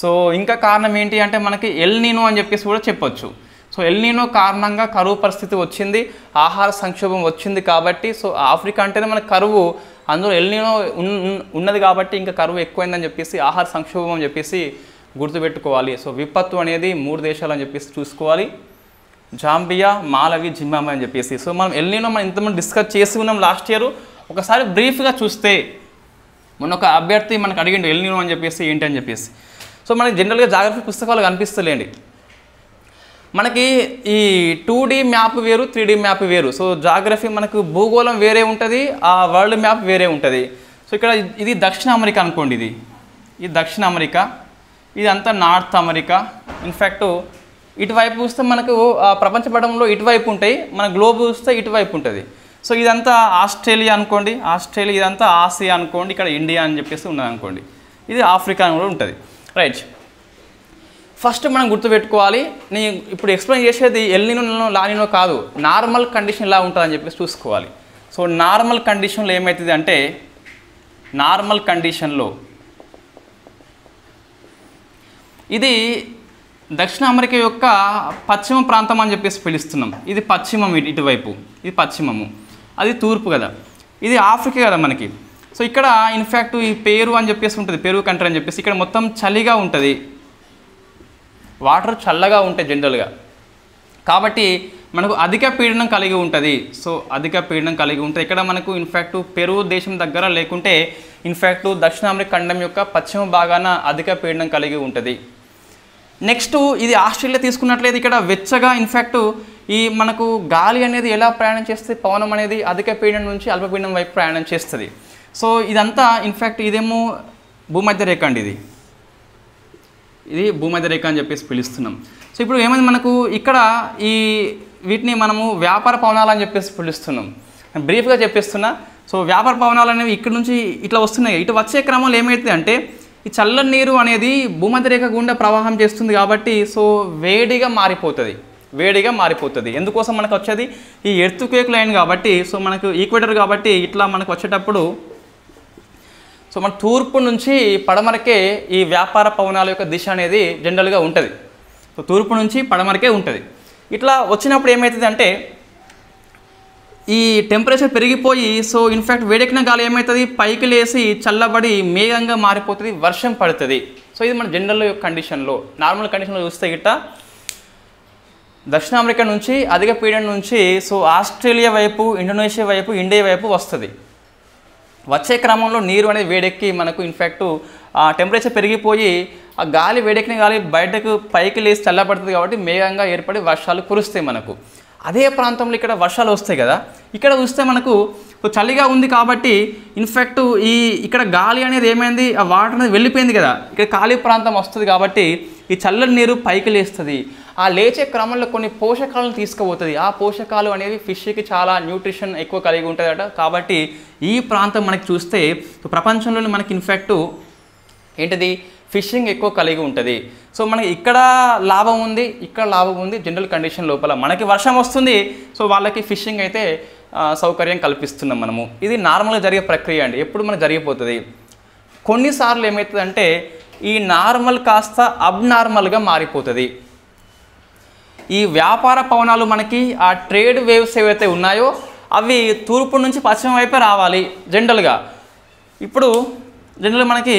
సో ఇంకా కారణం ఏంటి అంటే మనకి ఎల్ నీనో అని చెప్పేసి కూడా చెప్పొచ్చు. సో ఎల్ నీనో కారణంగా కరువు పరిస్థితి వచ్చింది, ఆహార సంక్షోభం వచ్చింది కాబట్టి సో ఆఫ్రికా అంటేనే మనకు కరువు, అందులో ఎల్ నీనో ఉన్నది కాబట్టి ఇంకా కరువు ఎక్కువైందని చెప్పేసి ఆహార సంక్షోభం అని చెప్పేసి గుర్తుపెట్టుకోవాలి. సో విపత్తు అనేది 3 దేశాలు అని చెప్పేసి చూసుకోవాలి, జాంబియా, మాలవి, జింబాబ్వే అని చెప్పేసి. సో మనం ఎల్ నీనో మనం ఇంతమంది డిస్కస్ చేసి ఉన్నాం లాస్ట్ ఇయర్. ఒకసారి బ్రీఫ్గా చూస్తే మొన్న ఒక అభ్యర్థి మనకు అడిగిండు ఎల్ నీనో అని చెప్పేసి ఏంటి అని చెప్పేసి. సో మనకి జనరల్గా జాగ్రఫీ పుస్తకాలు కనిపిస్తలేండి. మనకి ఈ 2D మ్యాప్ వేరు, 3D మ్యాప్ వేరు. సో జాగ్రఫీ మనకు భూగోళం వేరే ఉంటుంది, ఆ వరల్డ్ మ్యాప్ వేరే ఉంటుంది. సో ఇక్కడ ఇది దక్షిణ అమెరికా అనుకోండి, ఇది దక్షిణ అమెరికా, ఇదంతా నార్త్ అమెరికా. ఇన్ఫ్యాక్ట్ ఇటువైపు చూస్తే మనకు ప్రపంచ పటంలో ఇటువైపు ఉంటాయి, మన గ్లోబ్ చూస్తే ఇటువైపు ఉంటుంది. సో ఇదంతా ఆస్ట్రేలియా అనుకోండి, ఆస్ట్రేలియా, ఇదంతా ఆసియా అనుకోండి, ఇక్కడ ఇండియా అని చెప్పేసి ఉన్నది అనుకోండి, ఇది ఆఫ్రికా అని కూడా ఉంటుంది. రైట్, ఫస్ట్ మనం గుర్తుపెట్టుకోవాలి, నేను ఇప్పుడు ఎక్స్ప్లెయిన్ చేసేది ఎల్ నీనో లా నీనో కాదు, నార్మల్ కండిషన్ ఎలా ఉంటుందని చెప్పేసి చూసుకోవాలి. సో నార్మల్ కండిషన్లో ఏమవుతుంది అంటే, నార్మల్ కండిషన్లో ఇది దక్షిణ అమెరికా యొక్క పశ్చిమ ప్రాంతం అని చెప్పేసి పిలుస్తున్నాం. ఇది పశ్చిమం, ఇటువైపు ఇది పశ్చిమము, అది తూర్పు కదా, ఇది ఆఫ్రికా కదా మనకి. సో ఇక్కడ ఇన్ఫ్యాక్ట్ ఈ పేరు అని చెప్పేసి ఉంటుంది, పెరు కంట్రీ అని చెప్పేసి, ఇక్కడ మొత్తం చలిగా ఉంటుంది, వాటర్ చల్లగా ఉంటాయి జనరల్గా, కాబట్టి మనకు అధిక పీడనం కలిగి ఉంటుంది. సో అధిక పీడనం కలిగి ఉంటుంది ఇక్కడ మనకు. ఇన్ఫ్యాక్ట్ పెరు దేశం దగ్గర లేకుంటే ఇన్ఫ్యాక్ట్ దక్షిణ అమెరికా ఖండం యొక్క పశ్చిమ భాగాన అధిక పీడనం కలిగి ఉంటుంది. నెక్స్ట్ ఇది ఆస్ట్రేలియా తీసుకున్నట్లయితే ఇక్కడ వెచ్చగా, ఇన్ఫ్యాక్ట్ ఈ మనకు గాలి అనేది ఎలా ప్రయాణం చేస్తుంది, పవనం అనేది అధిక పీడనం నుంచి అల్పపీడనం వైపు ప్రయాణం చేస్తుంది. సో ఇదంతా ఇన్ఫ్యాక్ట్ ఇదేమో భూమధ్య రేఖ అండి, ఇది భూమధ్య రేఖ అని చెప్పేసి పిలుస్తున్నాం. సో ఇప్పుడు ఏమైంది మనకు ఇక్కడ ఈ వీటిని మనము వ్యాపార పవనాలు అని చెప్పేసి పిలుస్తున్నాం. బ్రీఫ్గా చెప్పేస్తున్నా. సో వ్యాపార పవనాలు అనేవి ఇక్కడ నుంచి ఇట్లా వస్తున్నాయి. ఇటు వచ్చే క్రమంలో ఏమవుతుంది అంటే ఈ చల్లని నీరు అనేది భూమధ్య రేఖ గుండా ప్రవాహం చేస్తుంది కాబట్టి సో వేడిగా మారిపోతుంది. ఎందుకోసం మనకు వచ్చేది ఈ ఎర్త్క్వేక్ లైన్ కాబట్టి, సో మనకు ఈక్వేటర్ కాబట్టి ఇట్లా మనకు వచ్చేటప్పుడు సో మన తూర్పు నుంచి పడమరకే ఈ వ్యాపార పవనాల యొక్క దిశ అనేది జనరల్గా ఉంటుంది. సో తూర్పు నుంచి పడమరకే ఉంటుంది. ఇట్లా వచ్చినప్పుడు ఏమవుతుంది అంటే ఈ టెంపరేచర్ పెరిగిపోయి సో ఇన్ఫ్యాక్ట్ వేడెక్కిన గాలి ఏమవుతుంది, పైకి లేసి చల్లబడి మేఘంగా మారిపోతుంది, వర్షం పడుతుంది. సో ఇది మన జనరల్ కండిషన్లో, నార్మల్ కండిషన్లో చూస్తే గిట్ట దక్షిణ అమెరికా నుంచి అధిక పీడనం నుంచి సో ఆస్ట్రేలియా వైపు, ఇండోనేషియా వైపు, ఇండియా వైపు వస్తుంది. వచ్చే క్రమంలో నీరు అనేది వేడెక్కి మనకు ఇన్ఫ్యాక్ట్ ఆ టెంపరేచర్ పెరిగిపోయి ఆ గాలి, వేడెక్కిన గాలి బయటకు పైకి లేసి చల్లబడుతుంది కాబట్టి మేఘంగా ఏర్పడి వర్షాలు కురుస్తాయి మనకు. అదే ప్రాంతంలో ఇక్కడ వర్షాలు వస్తాయి కదా, ఇక్కడ చూస్తే మనకు చలిగా ఉంది కాబట్టి ఇన్ఫ్యాక్ట్ ఇక్కడ గాలి అనేది ఏమైంది, ఆ వాటర్ అనేది వెళ్ళిపోయింది కదా, ఇక్కడ ఖాళీ ప్రాంతం వస్తుంది కాబట్టి ఈ చల్లని నీరు పైకి లేస్తుంది. ఆ లేచే క్రమంలో కొన్ని పోషకాలను తీసుకుపోతుంది. ఆ పోషకాలు అనేవి ఫిష్కి చాలా న్యూట్రిషన్ ఎక్కువ కలిగి ఉంటుందట. కాబట్టి ఈ ప్రాంతం మనకి చూస్తే ప్రపంచంలోనే మనకి ఇన్ఫ్యాక్ట్ ఏంటిది, ఫిషింగ్ ఎక్కువ కలిగి ఉంటుంది. సో మనకి ఇక్కడ లాభం ఉంది, ఇక్కడ లాభం ఉంది. జనరల్ కండిషన్ లోపల మనకి వర్షం వస్తుంది, సో వాళ్ళకి ఫిషింగ్ అయితే సౌకర్యం కల్పిస్తున్నాం మనము. ఇది నార్మల్గా జరిగే ప్రక్రియ అండి, ఎప్పుడు మనకు జరిగిపోతుంది. కొన్నిసార్లు ఏమవుతుందంటే ఈ నార్మల్ కాస్త అబ్నార్మల్గా మారిపోతుంది. ఈ వ్యాపార పవనాలు మనకి ఆ ట్రేడ్ వేవ్స్ ఏవైతే ఉన్నాయో అవి తూర్పు నుంచి పశ్చిమ వైపే రావాలి జనరల్గా. ఇప్పుడు జనరల్గా మనకి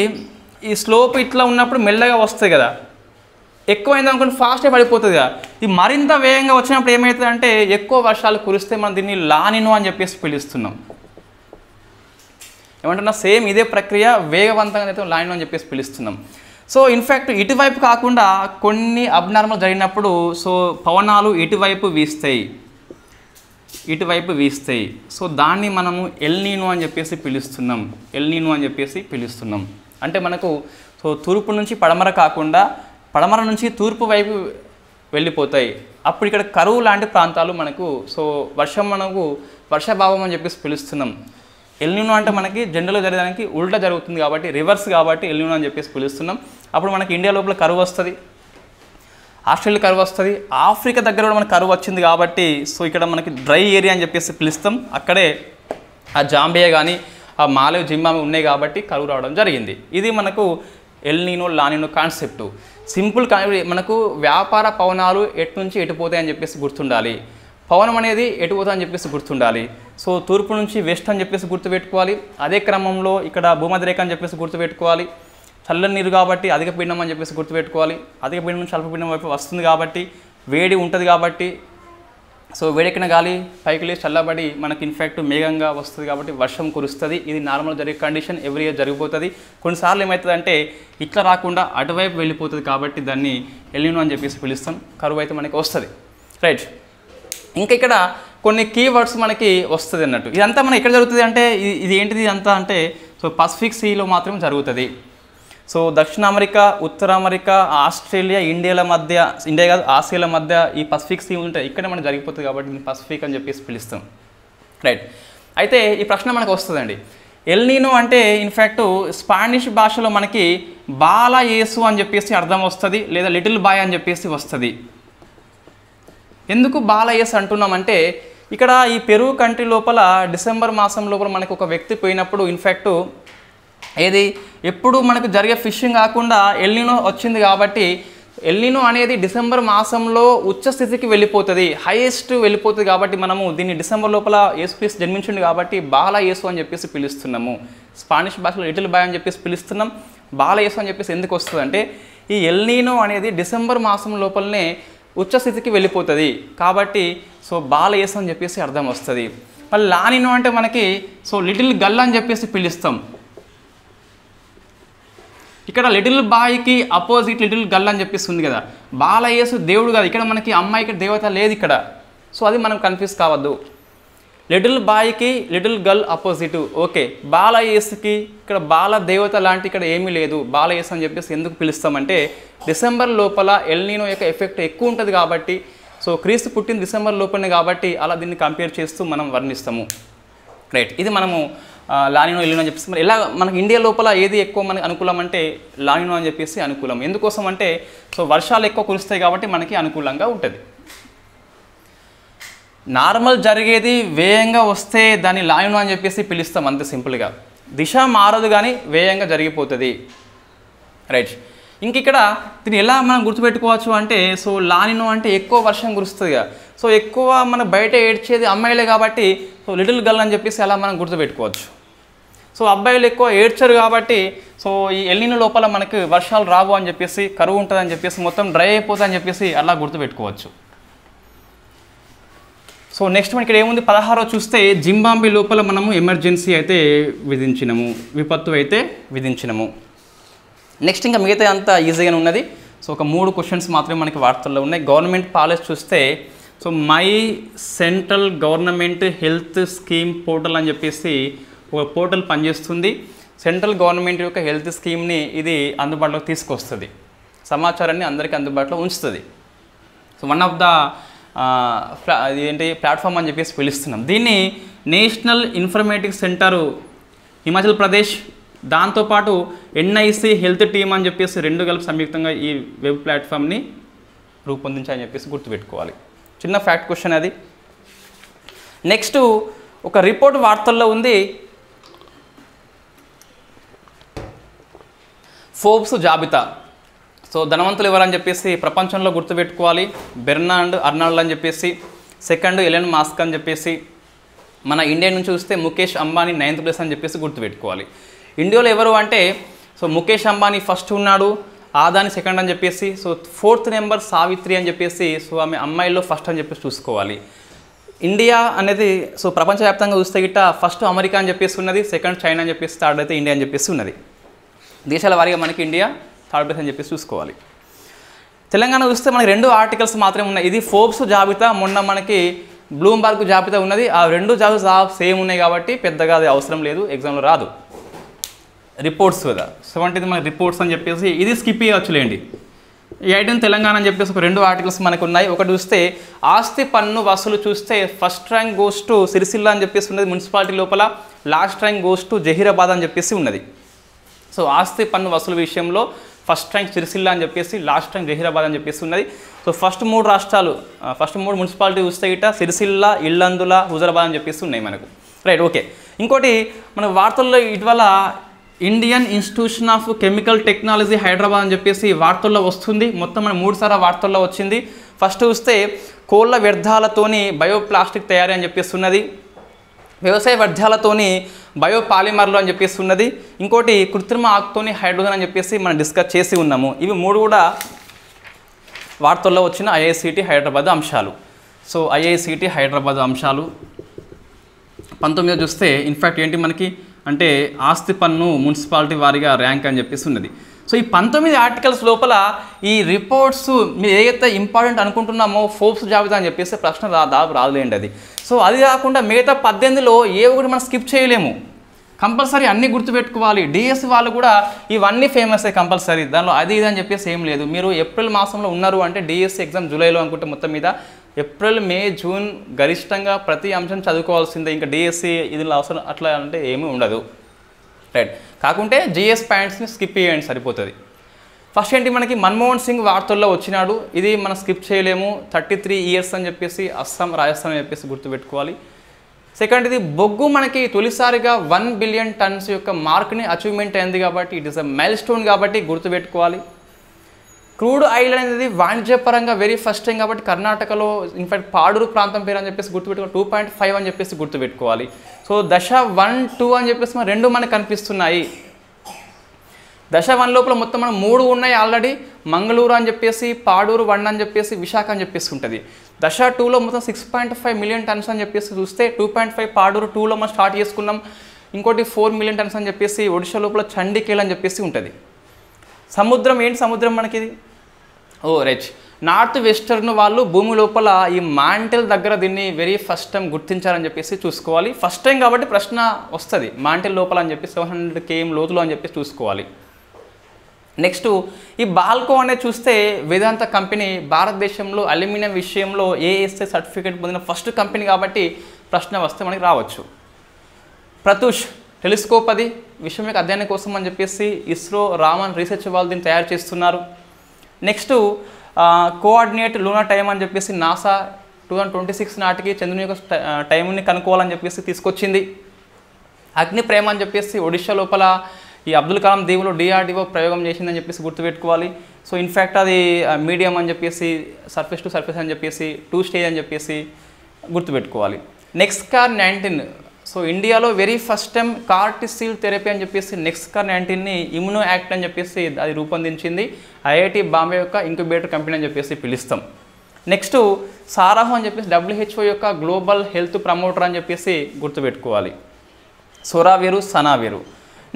ఈ స్లోప్ ఇట్లా ఉన్నప్పుడు మెల్లగా వస్తుంది కదా, ఎక్కువైంది అనుకోండి ఫాస్ట్గా పడిపోతుంది కదా. ఇది మరింత వేగంగా వచ్చినప్పుడు ఏమవుతుంది అంటే ఎక్కువ వర్షాలు కురిస్తే మనం దీన్ని లానినో అని చెప్పేసి పిలుస్తున్నాం. ఏమంటున్నా సేమ్ ఇదే ప్రక్రియ వేగవంతంగా అయితే లానినో అని చెప్పేసి పిలుస్తున్నాం. సో ఇన్ఫ్యాక్ట్ ఇటువైపు కాకుండా కొన్ని అబ్నార్మల్ జరిగినప్పుడు సో పవనాలు ఇటువైపు వీస్తాయి, సో దాన్ని మనము ఎల్నీనో అని చెప్పేసి పిలుస్తున్నాం. అంటే మనకు సో తూర్పు నుంచి పడమర కాకుండా పడమర నుంచి తూర్పు వైపు వెళ్ళిపోతాయి. అప్పుడు ఇక్కడ కరువు లాంటి ప్రాంతాలు మనకు సో వర్షాభావం అని చెప్పేసి పిలుస్తున్నాం. ఎల్నినో అంటే మనకి జనరల్గా జరగడానికి ఉల్టా జరుగుతుంది కాబట్టి రివర్స్ కాబట్టి ఎల్నినో అని చెప్పేసి పిలుస్తున్నాం. అప్పుడు మనకి ఇండియా లోపల కరువు వస్తుంది, ఆస్ట్రేలియా కరువు వస్తుంది, ఆఫ్రికా దగ్గర కూడా మనకు కరువు వచ్చింది కాబట్టి సో ఇక్కడ మనకి డ్రై ఏరియా అని చెప్పేసి పిలుస్తాం. అక్కడే ఆ జాంబియా కానీ ఆ మాలవ్ జింబాబే ఉన్నాయి కాబట్టి కరువు రావడం జరిగింది. ఇది మనకు ఎల్నినో లానినో కాన్సెప్టు. సింపుల్ మనకు వ్యాపార పవనాలు ఎటు నుంచి ఎటు పోతాయని చెప్పేసి గుర్తుండాలి. పవనం అనేది ఎటు పోతా అని చెప్పేసి గుర్తుండాలి. సో తూర్పు నుంచి వెస్ట్ అని చెప్పేసి గుర్తుపెట్టుకోవాలి. అదే క్రమంలో ఇక్కడ భూమధ్యరేఖ అని చెప్పేసి గుర్తుపెట్టుకోవాలి. చల్లని నీరు కాబట్టి అధిక పీడనం అని చెప్పేసి గుర్తుపెట్టుకోవాలి. అధిక పీడనం నుంచి అల్పపీడనం వైపు వస్తుంది కాబట్టి వేడి ఉంటుంది కాబట్టి సో వేడెక్కిన గాలి పైకి లేచి చల్లబడి మనకి ఇన్ఫ్యాక్ట్ మేఘంగా వస్తుంది కాబట్టి వర్షం కురుస్తుంది. ఇది నార్మల్ జరిగే కండిషన్, ఎవ్రీ ఇయర్ జరిగిపోతుంది. కొన్నిసార్లు ఏమవుతుందంటే ఇట్లా రాకుండా అటువైపు వెళ్ళిపోతుంది కాబట్టి దాన్ని ఎల్నినో అని చెప్పేసి పిలుస్తాం. కరువు అయితే మనకి వస్తుంది, రైట్. ఇంకా ఇక్కడ కొన్ని కీవర్డ్స్ మనకి వస్తుంది అన్నట్టు. ఇదంతా మనకి ఎక్కడ జరుగుతుంది అంటే ఇది ఏంటిది ఇదంతా అంటే సో పసిఫిక్ సీలో మాత్రం జరుగుతుంది. సో దక్షిణ అమెరికా, ఉత్తర అమెరికా, ఆస్ట్రేలియా, ఇండియా కాదు ఆసియాల మధ్య ఈ పసిఫిక్ సీ ఉంటాయి, ఇక్కడ మనకు జరిగిపోతుంది కాబట్టి దీన్ని పసిఫిక్ అని చెప్పేసి పిలుస్తాం, రైట్. అయితే ఈ ప్రశ్న మనకు వస్తుందండి. ఎల్నినో అంటే ఇన్ఫ్యాక్ట్ స్పానిష్ భాషలో మనకి బాల యేసు అని చెప్పేసి అర్థం వస్తుంది, లేదా లిటిల్ బాయ్ అని చెప్పేసి వస్తుంది. ఎందుకు బాల యేసు అంటున్నామంటే ఇక్కడ ఈ పెరు కంట్రీ లోపల డిసెంబర్ మాసం లోపల మనకు ఒక వ్యక్తి పోయినప్పుడు ఇన్ఫ్యాక్ట్ ఏది ఎప్పుడు మనకు జరిగే ఫిషింగ్ కాకుండా ఎల్నినో వచ్చింది కాబట్టి ఎల్నినో అనేది డిసెంబర్ మాసంలో ఉచ్చ స్థితికి వెళ్ళిపోతుంది, హైయెస్ట్ వెళ్ళిపోతుంది కాబట్టి మనము దీన్ని డిసెంబర్ లోపల యేసుక్రీస్తు జన్మించింది కాబట్టి బాల యేసు అని చెప్పేసి పిలుస్తున్నాము. స్పానిష్ భాషలో లిటిల్ బాయ్ అని చెప్పేసి పిలుస్తున్నాం. బాల యేసు అని చెప్పేసి ఎందుకు వస్తుంది అంటే ఈ ఎల్నినో అనేది డిసెంబర్ మాసం లోపలనే ఉచ్చ స్థితికి వెళ్ళిపోతుంది కాబట్టి సో బాల యేసు అని చెప్పేసి అర్థం వస్తుంది. మళ్ళీ లానినో అంటే మనకి సో లిటిల్ గల్ అని చెప్పేసి పిలుస్తాం. ఇక్కడ లిటిల్ బాయ్కి అపోజిట్ లిటిల్ గల్ అని చెప్పేసి ఉంది కదా, బాల యేసు దేవుడు కాదు, ఇక్కడ మనకి అమ్మాయికి దేవత లేదు ఇక్కడ. సో అది మనం కన్ఫ్యూజ్ కావద్దు. లిటిల్ బాయ్కి లిటిల్ గర్ల్ అపోజిట్, ఓకే. బాల యేసుకి ఇక్కడ బాల దేవత లాంటి ఇక్కడ ఏమీ లేదు. బాల యేసు అని చెప్పేసి ఎందుకు పిలుస్తామంటే డిసెంబర్ లోపల ఎల్నినో యొక్క ఎఫెక్ట్ ఎక్కువ ఉంటుంది కాబట్టి సో క్రీస్తు పుట్టిన డిసెంబర్ లోపలనే కాబట్టి అలా దీన్ని కంపేర్ చేస్తూ మనం వర్ణిస్తాము, రైట్. ఇది మనము లానినో ఎల్నినో అని చెప్పేసి మరి ఎలా మనకి ఇండియా లోపల ఏది ఎక్కువ మనకి అనుకూలం అంటే లానినో అని చెప్పేసి అనుకూలం. ఎందుకోసం అంటే సో వర్షాలు ఎక్కువ కురుస్తాయి కాబట్టి మనకి అనుకూలంగా ఉంటుంది. నార్మల్ జరిగేది వేగంగా వస్తే దాన్ని లానినో అని చెప్పేసి పిలుస్తాం, అంతే సింపుల్గా. దిశ మారదు కానీ వేగంగా జరిగిపోతుంది, రైట్. ఇంక ఇక్కడ దీన్ని ఎలా మనం గుర్తుపెట్టుకోవచ్చు అంటే సో లానినో అంటే ఎక్కువ వర్షం కురుస్తుందిగా, సో ఎక్కువ మన బయట ఏడ్చేది అమ్మాయిలే కాబట్టి సో లిటిల్ గర్ల్ అని చెప్పేసి అలా మనం గుర్తుపెట్టుకోవచ్చు. సో అబ్బాయిలు ఎక్కువ ఏడ్చరు కాబట్టి సో ఈ ఎల్నినో లోపల మనకి వర్షాలు రావు అని చెప్పేసి కరువు ఉంటుంది అని చెప్పేసి మొత్తం డ్రై అయిపోతుంది అని చెప్పేసి అలా గుర్తుపెట్టుకోవచ్చు. సో నెక్స్ట్ మనకి ఇక్కడ ఏముంది 16 చూస్తే జింబాబే లోపల మనము ఎమర్జెన్సీ అయితే విధించినము, విపత్తు అయితే విధించినము. నెక్స్ట్ ఇంకా మిగతా అంతా ఈజీగానే ఉన్నది. సో ఒక 3 క్వశ్చన్స్ మాత్రమే మనకి వార్తల్లో ఉన్నాయి. గవర్నమెంట్ పాలసీ చూస్తే so my central government health scheme portal అని చెప్పేసి ఒక పోర్టల్ పనిచేస్తుంది. సెంట్రల్ గవర్నమెంట్ యొక్క హెల్త్ స్కీమ్ని ఇది అందుబాటులోకి తీసుకొస్తుంది, సమాచారాన్ని అందరికీ అందుబాటులో ఉంచుతుంది. సో వన్ ఆఫ్ ద ఏంటి ప్లాట్ఫామ్ అని చెప్పేసి పిలుస్తున్నాం. దీన్ని national informatics centre Himachal Pradesh, దాంతోపాటు ఎన్ఐసి హెల్త్ టీమ్ అని చెప్పేసి 2 కలిపి సంయుక్తంగా ఈ వెబ్ ప్లాట్ఫామ్ని రూపొందించాలని చెప్పేసి గుర్తుపెట్టుకోవాలి. చిన్న ఫ్యాక్ట్ క్వశ్చన్ అది. నెక్స్ట్ ఒక రిపోర్ట్ వార్తల్లో ఉంది, ఫోర్బ్స్ జాబితా. సో ధనవంతులు ఎవరని చెప్పేసి ప్రపంచంలో గుర్తుపెట్టుకోవాలి. బెర్నార్డ్ అర్నాల్డ్ అని చెప్పేసి, సెకండ్ ఎలన్ మస్క్ అని చెప్పేసి, మన ఇండియా నుంచి చూస్తే ముఖేష్ అంబానీ 9th ప్లేస్ అని చెప్పేసి గుర్తుపెట్టుకోవాలి. ఇండియాలో ఎవరు అంటే సో ముఖేష్ అంబానీ ఫస్ట్ ఉన్నాడు, ఆదాని సెకండ్ అని చెప్పేసి, సో 4th నెంబర్ సావిత్రి అని చెప్పేసి, సో ఆమె అమ్మాయిల్లో ఫస్ట్ అని చెప్పేసి చూసుకోవాలి. ఇండియా అనేది సో ప్రపంచవ్యాప్తంగా చూస్తే గిట్ట ఫస్ట్ అమెరికా అని చెప్పేసి ఉన్నది, సెకండ్ చైనా అని చెప్పేసి, థర్డ్ అయితే ఇండియా అని చెప్పేసి ఉన్నది. దేశాల వారీగా మనకి ఇండియా థర్డ్ ప్లేస్ అని చెప్పేసి చూసుకోవాలి. తెలంగాణ చూస్తే మనకి 2 ఆర్టికల్స్ మాత్రమే ఉన్నాయి. ఇది ఫోర్బ్స్ జాబితా, మొన్న మనకి బ్లూంబర్గ్ జాబితా ఉన్నది. ఆ 2 జాబితా సేమ్ ఉన్నాయి కాబట్టి పెద్దగా అది అవసరం లేదు, ఎగ్జామ్లో రాదు. రిపోర్ట్స్ కదా, 70 మనకి రిపోర్ట్స్ అని చెప్పేసి ఇది స్కిప్ చేయవచ్చులేండి. ఈ ఐటమ్ తెలంగాణ అని చెప్పేసి ఒక 2 ఆర్టికల్స్ మనకు ఉన్నాయి. ఒకటి చూస్తే ఆస్తి పన్ను వసూలు చూస్తే first rank goes to Sircilla అని చెప్పేసి ఉన్నది మున్సిపాలిటీ లోపల, last rank goes to Zaheerabad అని చెప్పేసి ఉన్నది. సో ఆస్తి పన్ను వసూలు విషయంలో ఫస్ట్ ర్యాంక్ సిరిసిల్ల అని చెప్పేసి, లాస్ట్ ర్యాంక్ జహీరాబాద్ అని చెప్పేసి ఉన్నది. సో ఫస్ట్ 3 రాష్ట్రాలు, ఫస్ట్ 3 మున్సిపాలిటీ చూస్తే గిట్ట సిరిసిల్ల, ఇల్లందుల, హుజరాబాద్ అని చెప్పేసి ఉన్నాయి మనకు. Right, okay. ఇంకోటి మన వార్తల్లో ఇటీవల Indian institution of chemical technology Hyderabad అని చెప్పేసి వార్తల్లో వస్తుంది. మొత్తం మన 3 సార్లు వార్తల్లో వచ్చింది. ఫస్ట్ చూస్తే కోళ్ళ వ్యర్థాలతోని బయోప్లాస్టిక్ తయారీ అని చెప్పేసి ఉన్నది, వ్యవసాయ వ్యర్థాలతోని బయోపాలిమర్లు అని చెప్పేసి ఉన్నది, ఇంకోటి కృత్రిమ ఆకుతోని హైడ్రోజన్ అని చెప్పేసి మనం డిస్కస్ చేసి ఉన్నాము. ఇవి 3 కూడా వార్తల్లో వచ్చిన ఐఐసిటి హైదరాబాద్ అంశాలు. సో ఐఐసిటి హైదరాబాద్ అంశాలు 19 చూస్తే ఇన్ఫ్యాక్ట్ ఏంటి మనకి అంటే ఆస్తి పన్ను మున్సిపాలిటీ వారిగా ర్యాంక్ అని చెప్పేసి ఉన్నది. సో ఈ 19 ఆర్టికల్స్ లోపల ఈ రిపోర్ట్స్ మీరు ఏదైతే ఇంపార్టెంట్ అనుకుంటున్నామో ఫోర్బ్స్ జాబితా అని చెప్పేసి ప్రశ్న దాదాపు రాదులేండి అది. సో అది కాకుండా మిగతా 18లో ఏ ఒకటి మనం స్కిప్ చేయలేము, కంపల్సరీ అన్నీ గుర్తుపెట్టుకోవాలి. డిఎస్సి వాళ్ళు కూడా ఇవన్నీ ఫేమస్ అయ్యి కంపల్సరీ, దానిలో అది ఇది అని చెప్పేసి ఏం లేదు. మీరు ఏప్రిల్ మాసంలో ఉన్నారు అంటే డిఎస్సి ఎగ్జామ్ జూలైలో అనుకుంటే మొత్తం మీద ఏప్రిల్, మే, జూన్ గరిష్టంగా ప్రతి అంశం చదువుకోవాల్సిందే. ఇంకా డిఎస్సి ఇది అవసరం అట్లా అంటే ఏమీ ఉండదు. రైట్, కాకుంటే జిఎస్ పాయింట్స్ని స్కిప్ చేయండి సరిపోతుంది. ఫస్ట్ ఏంటి మనకి మన్మోహన్ సింగ్ వార్తల్లో వచ్చినాడు, ఇది మనం స్కిప్ చేయలేము. 33 ఇయర్స్ అని చెప్పేసి అస్సాం, రాజస్థాన్ అని చెప్పేసి గుర్తుపెట్టుకోవాలి. సెకండ్, ఇది బొగ్గు మనకి తొలిసారిగా 1 బిలియన్ టన్స్ యొక్క మార్క్ని అచీవ్మెంట్ అయింది కాబట్టి it is a mile stone కాబట్టి గుర్తుపెట్టుకోవాలి. క్రూడ్ ఆయిల్ అనేది వాణిజ్యపరంగా వెరీ ఫస్ట్ టైం కాబట్టి కర్ణాటకలో ఇన్ఫాక్ట్ పాడూరు ప్రాంతం పేరు అని చెప్పేసి గుర్తుపెట్టుకోవాలి. 2.5 అని చెప్పేసి గుర్తుపెట్టుకోవాలి. సో దశ 1, 2 అని చెప్పేసి మన 2 మనకు కనిపిస్తున్నాయి. దశ 1 లోపల మొత్తం మనం 3 ఉన్నాయి ఆల్రెడీ, మంగళూరు అని చెప్పేసి, పాడూరు 1 అని చెప్పేసి, విశాఖ అని చెప్పేసి ఉంటుంది. దశ 2లో మొత్తం 6.5 మిలియన్ టన్స్ అని చెప్పేసి చూస్తే 2.5 పాడూరు 2లో మనం స్టార్ట్ చేసుకున్నాం. ఇంకోటి 4 మిలియన్ టన్స్ అని చెప్పేసి ఒడిషా లోపల చండికేల్ అని చెప్పేసి ఉంటుంది. సముద్రం ఏంటి సముద్రం మనకి ఇది రైట్, నార్త్ వెస్టర్న్ వాళ్ళు భూమి లోపల ఈ మాంటెల్ దగ్గర దీన్ని వెరీ ఫస్ట్ టైం గుర్తించారని చెప్పేసి చూసుకోవాలి. ఫస్ట్ టైం కాబట్టి ప్రశ్న వస్తుంది, మాంటెల్ లోపల అని చెప్పి 700 km లోతులో అని చెప్పేసి చూసుకోవాలి. నెక్స్ట్ ఈ బాల్కో అనేది చూస్తే వేదాంత కంపెనీ భారతదేశంలో అల్యూమినియం విషయంలో ఏఎస్ఐ సర్టిఫికేట్ పొందిన ఫస్ట్ కంపెనీ కాబట్టి ప్రశ్న వస్తే మనకి రావచ్చు. ప్రతూష్ టెలిస్కోప్ అది విశ్వం యొక్క అధ్యయనం కోసం అని చెప్పేసి ఇస్రో, రామన్ రీసెర్చ్ వాళ్ళు దీన్ని తయారు చేస్తున్నారు. నెక్స్ట్ కోఆర్డినేట్ లూనార్ టైం అని చెప్పేసి నాసా 2026 నాటికి చంద్రుని యొక్క టైంని కనుక్కోవాలని చెప్పేసి తీసుకొచ్చింది. అగ్ని ప్రేమ అని చెప్పేసి ఒడిషా లోపల ఈ అబ్దుల్ కలాం దీవులో డిఆర్డిఓ ప్రయోగం చేసిందని చెప్పేసి గుర్తుపెట్టుకోవాలి. సో ఇన్ఫ్యాక్ట్ అది మీడియం అని చెప్పేసి, సర్ఫేస్ టు సర్ఫేస్ అని చెప్పేసి, 2 స్టేజ్ అని చెప్పేసి గుర్తుపెట్టుకోవాలి. నెక్స్కార్ 19, సో ఇండియాలో వెరీ ఫస్ట్ టైం కార్టిసిల్ థెరపీ అని చెప్పేసి నెక్స్కార్ 19ని ఇమ్యూనో యాక్ట్ అని చెప్పేసి అది రూపొందించింది ఐఐటి బాంబే యొక్క ఇంక్యుబేటర్ కంపెనీ అని చెప్పేసి పిలుస్తాం. నెక్స్ట్ సారాహు అని చెప్పేసి WHO యొక్క గ్లోబల్ హెల్త్ ప్రమోటర్ అని చెప్పేసి గుర్తుపెట్టుకోవాలి. సోరా వేరు, సనా వేరు.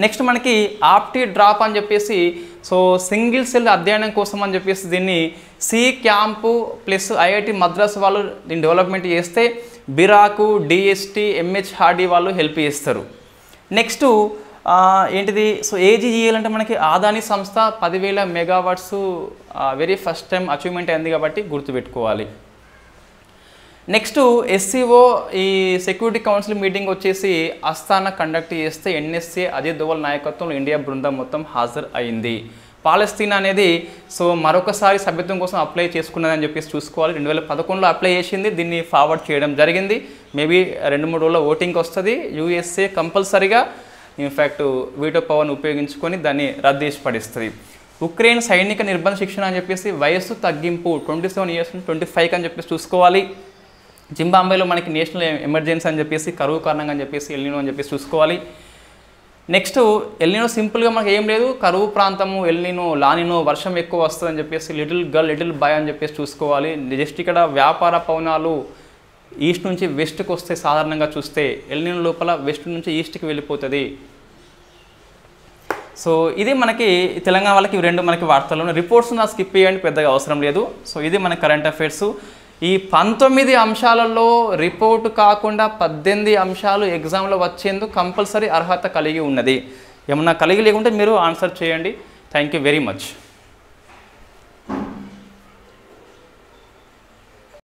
నెక్స్ట్ మనకి ఆప్టీ డ్రాప్ అని చెప్పేసి సో సింగిల్ సెల్ అధ్యయనం కోసం అని చెప్పేసి దీన్ని C camp plus IIT Madras వాళ్ళు దీన్ని డెవలప్మెంట్ చేస్తే బిరాకు, డిఎస్టి, ఎంహెచ్ హార్డీ వాళ్ళు హెల్ప్ చేస్తారు. నెక్స్ట్ ఏంటిది సో ఏజీఈఎల్ అంటే మనకి ఆదాని సంస్థ 10,000 megawatts very first time achievement అయింది కాబట్టి గుర్తుపెట్టుకోవాలి. నెక్స్ట్ ఎస్సీఓ ఈ సెక్యూరిటీ కౌన్సిల్ మీటింగ్ వచ్చేసి అస్తానా కండక్ట్ చేస్తే ఎన్ఎస్ఏ అజిత్ దోవల్ నాయకత్వంలో ఇండియా బృందం మొత్తం హాజరు అయింది. పాలస్తీనా అనేది సో మరొకసారి సభ్యత్వం కోసం అప్లై చేసుకున్నదని చెప్పేసి చూసుకోవాలి. 2011లో అప్లై చేసింది, దీన్ని ఫార్వర్డ్ చేయడం జరిగింది. మేబీ 2-3 రోజుల్లో ఓటింగ్కి వస్తుంది. యూఎస్ఏ కంపల్సరీగా ఇన్ఫ్యాక్ట్ వీటో పవర్ని ఉపయోగించుకొని దాన్ని రద్దు చేసి పడిస్తుంది. ఉక్రెయిన్ సైనిక నిర్బంధ శిక్షణ అని చెప్పేసి వయస్సు తగ్గింపు 27 ఇయర్స్ నుంచి 25 అని చెప్పేసి చూసుకోవాలి. జింబాబ్వేలో మనకి నేషనల్ ఎమర్జెన్సీ అని చెప్పేసి కరువు కారణంగా అని చెప్పేసి ఎల్నినో అని చెప్పేసి చూసుకోవాలి. నెక్స్ట్ ఎల్నినో సింపుల్గా మనకి ఏం లేదు, కరువు ప్రాంతము, ఎల్నినో, లానినో, వర్షం ఎక్కువ వస్తుంది అని చెప్పేసి లిటిల్ గర్ల్ లిటిల్ బాయ్ అని చెప్పేసి చూసుకోవాలి. జస్ట్ ఇక్కడ వ్యాపార పవనాలు ఈస్ట్ నుంచి వెస్ట్కి వస్తే సాధారణంగా చూస్తే ఎల్నినో లోపల వెస్ట్ నుంచి ఈస్ట్కి వెళ్ళిపోతుంది. సో ఇది మనకి తెలంగాణ వాళ్ళకి ఇవి రెండు మనకి వార్తలు ఉన్నాయి. రిపోర్ట్స్ నా స్కిప్ చేయండి, పెద్దగా అవసరం లేదు. సో ఇది మన కరెంట్ అఫైర్స్. ఈ 19 అంశాలలో రిపోర్ట్ కాకుండా 18 అంశాలు ఎగ్జామ్లో వచ్చేందుకు కంపల్సరీ అర్హత కలిగి ఉన్నది. ఏమన్నా కలిగి లేకుంటే మీరు ఆన్సర్ చేయండి. Thank you very much.